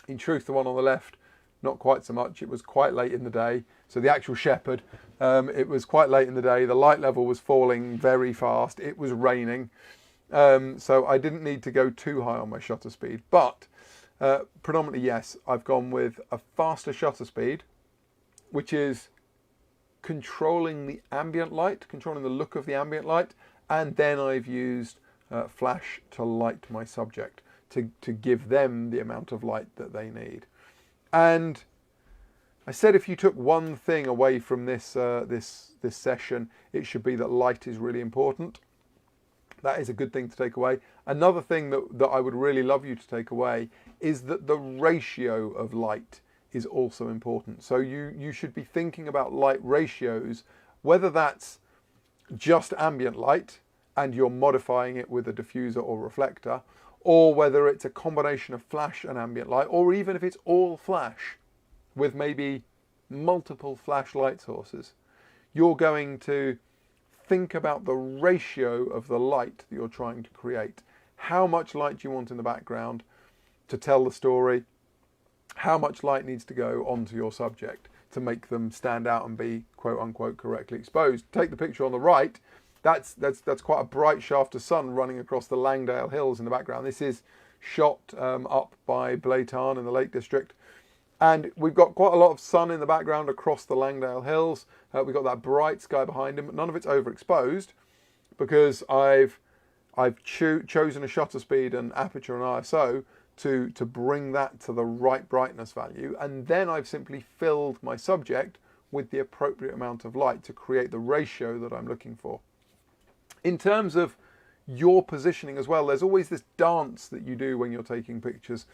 In truth, the one on the left, not quite so much. It was quite late in the day. So the actual shepherd, it was quite late in the day. The light level was falling very fast. It was raining. So I didn't need to go too high on my shutter speed. But predominantly, yes, I've gone with a faster shutter speed, which is controlling the ambient light, controlling the look of the ambient light. And then I've used flash to light my subject, to give them the amount of light that they need. And I said if you took one thing away from this this session, it should be that light is really important. That is a good thing to take away. Another thing that I would really love you to take away is that the ratio of light is also important. So you should be thinking about light ratios, whether that's just ambient light and you're modifying it with a diffuser or reflector, or whether it's a combination of flash and ambient light, or even if it's all flash with maybe multiple flash light sources. You're going to think about the ratio of the light that you're trying to create. How much light do you want in the background to tell the story? How much light needs to go onto your subject to make them stand out and be quote unquote correctly exposed? Take the picture on the right. That's quite a bright shaft of sun running across the Langdale Hills in the background. This is shot up by Blaytarn in the Lake District. And we've got quite a lot of sun in the background across the Langdale Hills. We've got that bright sky behind him, but none of it's overexposed because I've chosen a shutter speed and aperture and ISO to bring that to the right brightness value. And then I've simply filled my subject with the appropriate amount of light to create the ratio that I'm looking for. In terms of your positioning as well, there's always this dance that you do when you're taking pictures.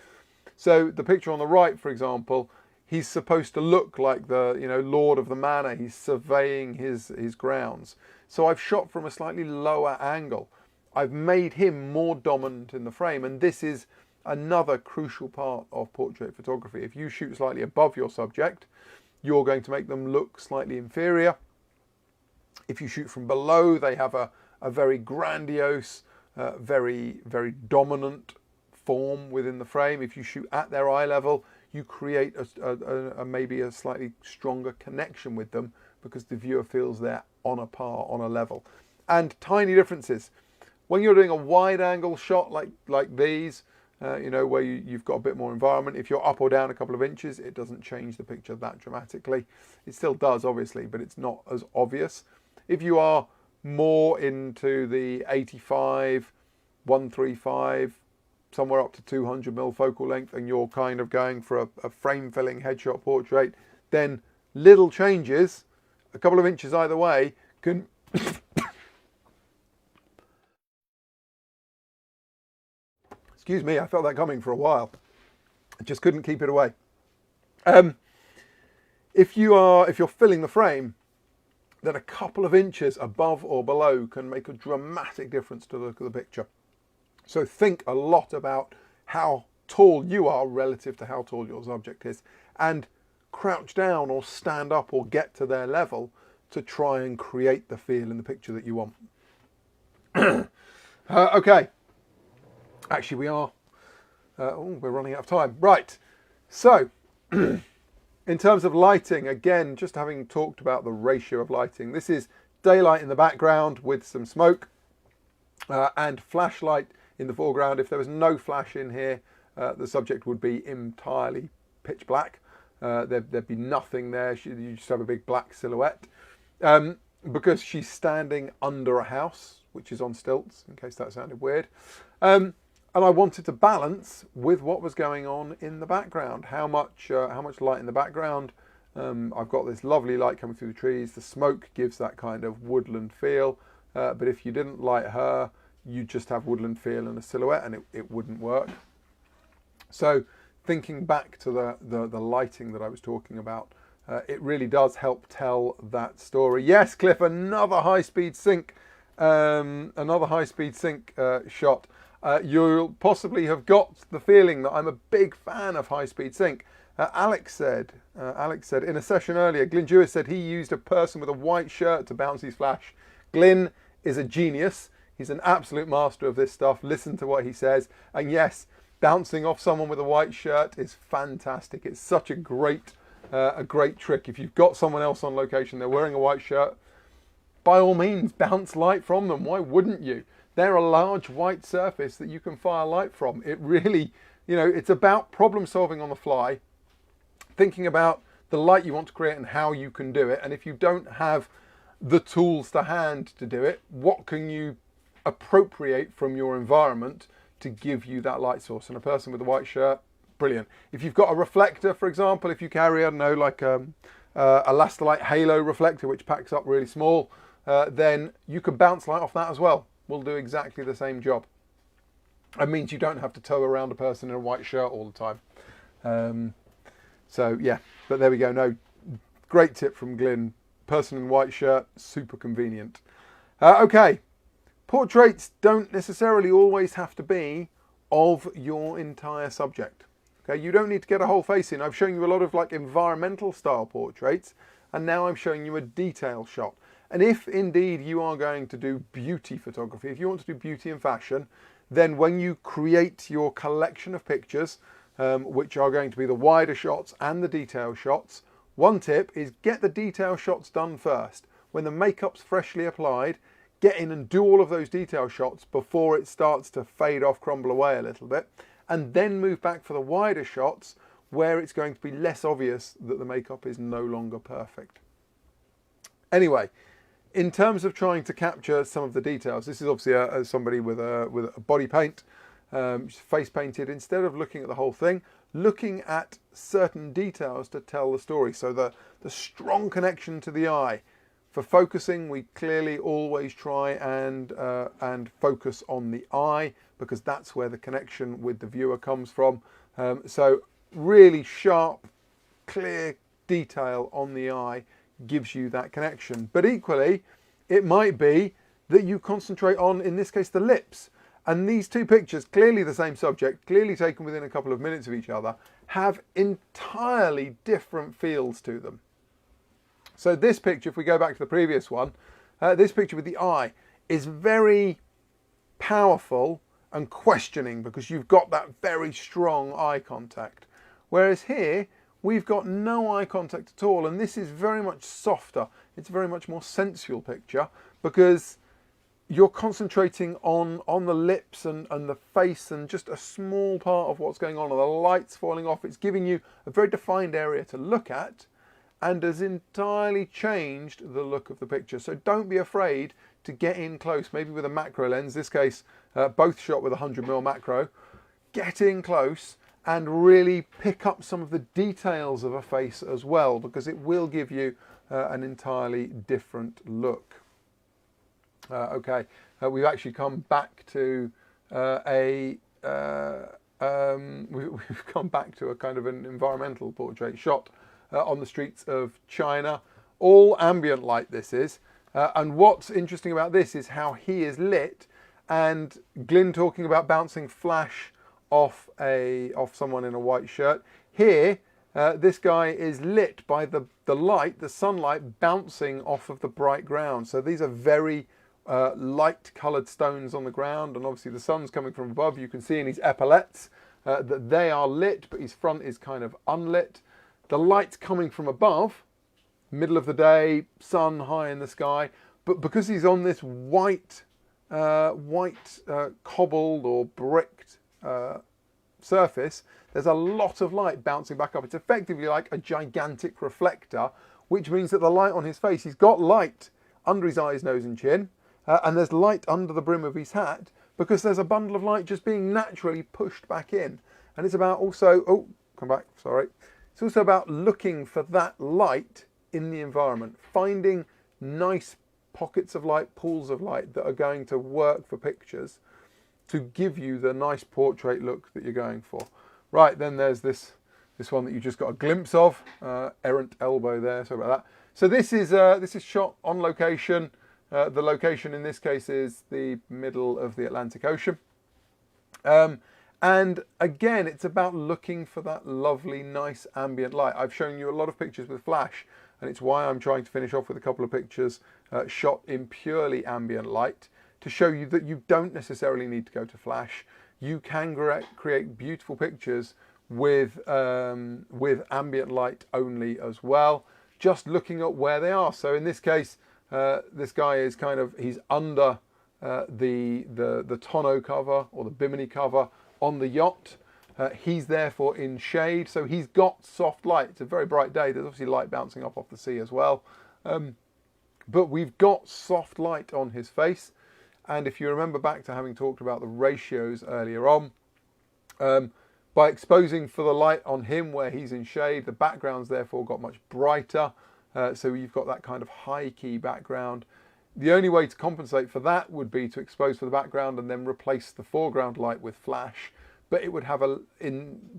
So the picture on the right, for example, he's supposed to look like the lord of the manor. He's surveying his grounds. So I've shot from a slightly lower angle. I've made him more dominant in the frame, and this is another crucial part of portrait photography. If you shoot slightly above your subject, you're going to make them look slightly inferior. If you shoot from below, they have a very grandiose, very dominant form within the frame. If you shoot at their eye level, you create a maybe a slightly stronger connection with them because the viewer feels they're on a par, on a level. And tiny differences. When you're doing a wide angle shot like these, where you've got a bit more environment, if you're up or down a couple of inches, it doesn't change the picture that dramatically. It still does, obviously, but it's not as obvious. If you are more into the 85, 135, somewhere up to 200mm focal length, and you're kind of going for a frame-filling headshot portrait, then little changes, a couple of inches either way, can... Excuse me, I felt that coming for a while. I just couldn't keep it away. If you're filling the frame, then a couple of inches above or below can make a dramatic difference to the look of the picture. So think a lot about how tall you are relative to how tall your subject is, and crouch down or stand up or get to their level to try and create the feel in the picture that you want. Okay. Actually, we are. We're running out of time. Right. So, in terms of lighting, again, just having talked about the ratio of lighting, this is daylight in the background with some smoke and flashlight in the foreground. If there was no flash in here, the subject would be entirely pitch black. There'd be nothing there. You just have a big black silhouette. Because she's standing under a house, which is on stilts, in case that sounded weird. And I wanted to balance with what was going on in the background. How much light in the background I've got this lovely light coming through the trees. The smoke gives that kind of woodland feel. But if you didn't light her, you'd just have woodland feel and a silhouette, and it wouldn't work. So thinking back to the lighting that I was talking about, it really does help tell that story. Yes, Cliff, another high-speed sync, shot. You'll possibly have got the feeling that I'm a big fan of high-speed sync. Alex said in a session earlier, Glyn Jewis said he used a person with a white shirt to bounce his flash. Glyn is a genius. He's an absolute master of this stuff. Listen to what he says. And yes, bouncing off someone with a white shirt is fantastic. It's such a great trick. If you've got someone else on location, they're wearing a white shirt, by all means, bounce light from them. Why wouldn't you? They're a large white surface that you can fire light from. It really, it's about problem solving on the fly, thinking about the light you want to create and how you can do it. And if you don't have the tools to hand to do it, what can you appropriate from your environment to give you that light source? And a person with a white shirt, brilliant. If you've got a reflector, for example, if you carry, I don't know, like a Elastilite halo reflector, which packs up really small, then you can bounce light off that as well. Will do exactly the same job. It means you don't have to tow around a person in a white shirt all the time. So yeah, but there we go. No, great tip from Glyn. Person in white shirt, super convenient. Okay, portraits don't necessarily always have to be of your entire subject. Okay, you don't need to get a whole face in. I've shown you a lot of like environmental style portraits, and now I'm showing you a detail shot. And if indeed you are going to do beauty photography, if you want to do beauty and fashion, then when you create your collection of pictures, which are going to be the wider shots and the detail shots, one tip is get the detail shots done first. When the makeup's freshly applied, get in and do all of those detail shots before it starts to fade off, crumble away a little bit, and then move back for the wider shots where it's going to be less obvious that the makeup is no longer perfect. Anyway, in terms of trying to capture some of the details, this is obviously somebody with a body paint, face painted. Instead of looking at the whole thing, looking at certain details to tell the story. So the strong connection to the eye. For focusing, we clearly always try and focus on the eye, because that's where the connection with the viewer comes from. So really sharp, clear detail on the eye gives you that connection. But equally, it might be that you concentrate on, in this case, the lips. And these two pictures, clearly the same subject, clearly taken within a couple of minutes of each other, have entirely different feels to them. So this picture, if we go back to the previous one, this picture with the eye is very powerful and questioning, because you've got that very strong eye contact. Whereas here, we've got no eye contact at all, and this is very much softer. It's a very much more sensual picture, because you're concentrating on the lips and the face and just a small part of what's going on, and the light's falling off. It's giving you a very defined area to look at, and has entirely changed the look of the picture. So don't be afraid to get in close, maybe with a macro lens, this case both shot with 100mm macro. Get in close and really pick up some of the details of a face as well, because it will give you an entirely different look. Okay, we've actually come back to we've come back to a kind of an environmental portrait shot on the streets of China. All ambient light this is, and what's interesting about this is how he is lit, and Glyn talking about bouncing flash off someone in a white shirt. Here, this guy is lit by the light, the sunlight bouncing off of the bright ground. So these are very light coloured stones on the ground, and obviously the sun's coming from above. You can see in his epaulettes that they are lit, but his front is kind of unlit. The light's coming from above, middle of the day, sun high in the sky, but because he's on this white cobbled or bricked surface, there's a lot of light bouncing back up. It's effectively like a gigantic reflector, which means that the light on his face, he's got light under his eyes, nose and chin, and there's light under the brim of his hat, because there's a bundle of light just being naturally pushed back in. And it's about also, oh, come back, sorry. It's also about looking for that light in the environment, finding nice pockets of light, pools of light that are going to work for pictures to give you the nice portrait look that you're going for. Right, then there's this one that you just got a glimpse of, errant elbow there, sorry about that. So this is shot on location. The location in this case is the middle of the Atlantic Ocean. And again, it's about looking for that lovely, nice ambient light. I've shown you a lot of pictures with flash, and it's why I'm trying to finish off with a couple of pictures shot in purely ambient light to show you that you don't necessarily need to go to flash. You can create beautiful pictures with ambient light only as well, just looking at where they are. So in this case, this guy is he's under the tonneau cover or the bimini cover on the yacht. He's therefore in shade, so he's got soft light. It's a very bright day. There's obviously light bouncing up off the sea as well. But we've got soft light on his face. And if you remember back to having talked about the ratios earlier on, by exposing for the light on him where he's in shade, the background's therefore got much brighter. So you've got that kind of high key background. The only way to compensate for that would be to expose for the background and then replace the foreground light with flash. But it would have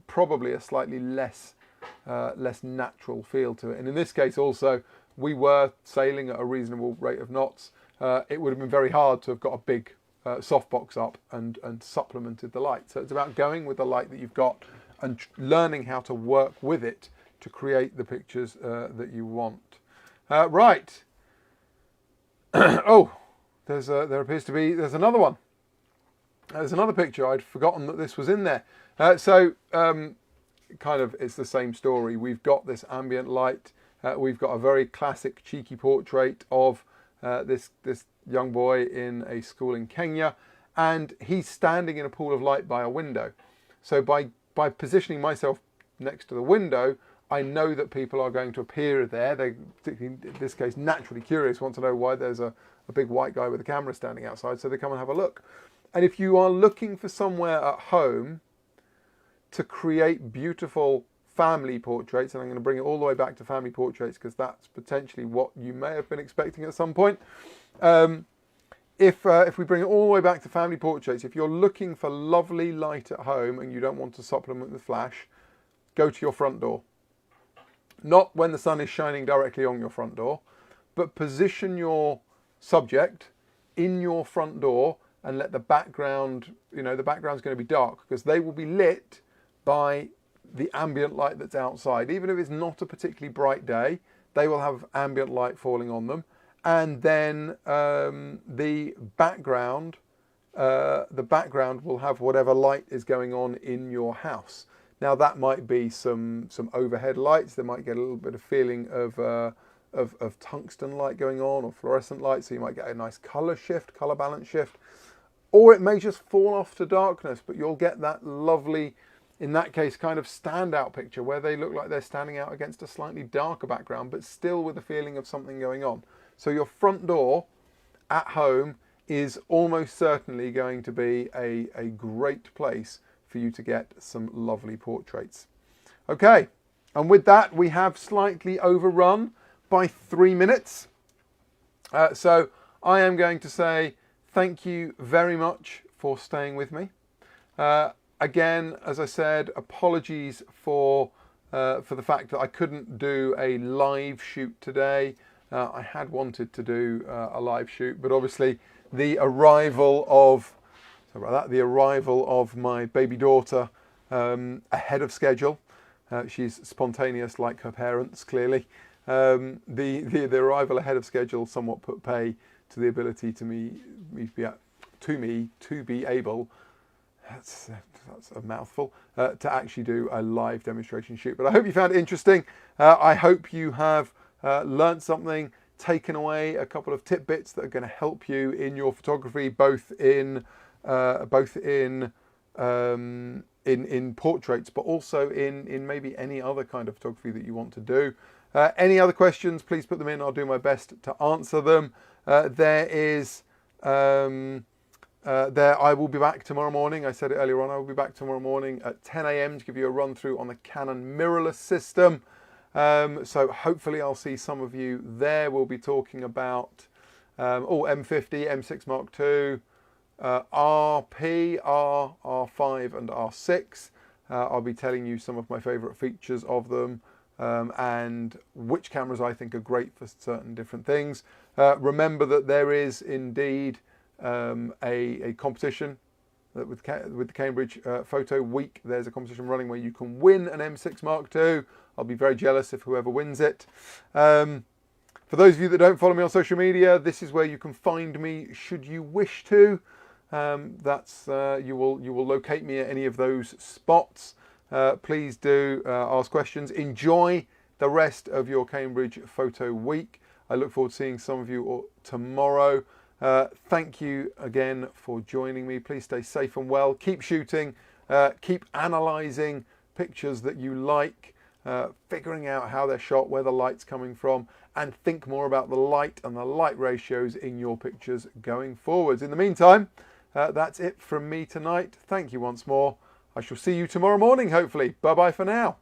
probably a slightly less natural feel to it. And in this case also, we were sailing at a reasonable rate of knots. It would have been very hard to have got a big softbox up and supplemented the light. So it's about going with the light that you've got and learning how to work with it to create the pictures that you want. Right. Oh, there's another one. There's another picture. I'd forgotten that this was in there. It's the same story. We've got this ambient light. We've got a very classic cheeky portrait of this young boy in a school in Kenya, and he's standing in a pool of light by a window. So by positioning myself next to the window, I know that people are going to appear there. They, particularly in this case, naturally curious, want to know why there's a big white guy with a camera standing outside, so they come and have a look. And if you are looking for somewhere at home to create beautiful family portraits, and I'm going to bring it all the way back to family portraits because that's potentially what you may have been expecting at some point. If we bring it all the way back to family portraits, if you're looking for lovely light at home and you don't want to supplement with flash, go to your front door. Not when the sun is shining directly on your front door, but position your subject in your front door and let the background, the background's going to be dark because they will be lit by the ambient light that's outside. Even if it's not a particularly bright day, they will have ambient light falling on them. And then the background will have whatever light is going on in your house. Now that might be some overhead lights. They might get a little bit of feeling of tungsten light going on or fluorescent light. So you might get a nice color balance shift. Or it may just fall off to darkness, but you'll get that lovely, in that case, kind of standout picture where they look like they're standing out against a slightly darker background, but still with a feeling of something going on. So your front door at home is almost certainly going to be a great place for you to get some lovely portraits. Okay, and with that, we have slightly overrun by 3 minutes. So I am going to say thank you very much for staying with me. Again, as I said, apologies for the fact that I couldn't do a live shoot today. I had wanted to do a live shoot, but obviously the arrival of my baby daughter ahead of schedule. She's spontaneous like her parents, clearly. The arrival ahead of schedule somewhat put pay to the ability to be able, that's a mouthful, to actually do a live demonstration shoot. But I hope you found it interesting. I hope you have learned something, taken away a couple of tidbits that are going to help you in your photography, both in portraits, but also in maybe any other kind of photography that you want to do. Any other questions, please put them in. I'll do my best to answer them. There is I will be back tomorrow morning. I said it earlier on. I will be back tomorrow morning at 10 a.m. to give you a run through on the Canon mirrorless system. So hopefully I'll see some of you there. We'll be talking about M50, M6 Mark II, RP, R5 and R6. I'll be telling you some of my favourite features of them and which cameras I think are great for certain different things. Remember that there is indeed a competition with the Cambridge Photo Week. There's a competition running where you can win an M6 Mark II. I'll be very jealous if whoever wins it. For those of you that don't follow me on social media, this is where you can find me should you wish to. You will locate me at any of those spots. Please do ask questions. Enjoy the rest of your Cambridge Photo Week. I look forward to seeing some of you tomorrow. Thank you again for joining me. Please stay safe and well. Keep shooting. Keep analysing pictures that you like, figuring out how they're shot, where the light's coming from, and think more about the light and the light ratios in your pictures going forwards. In the meantime, that's it from me tonight. Thank you once more. I shall see you tomorrow morning, hopefully. Bye-bye for now.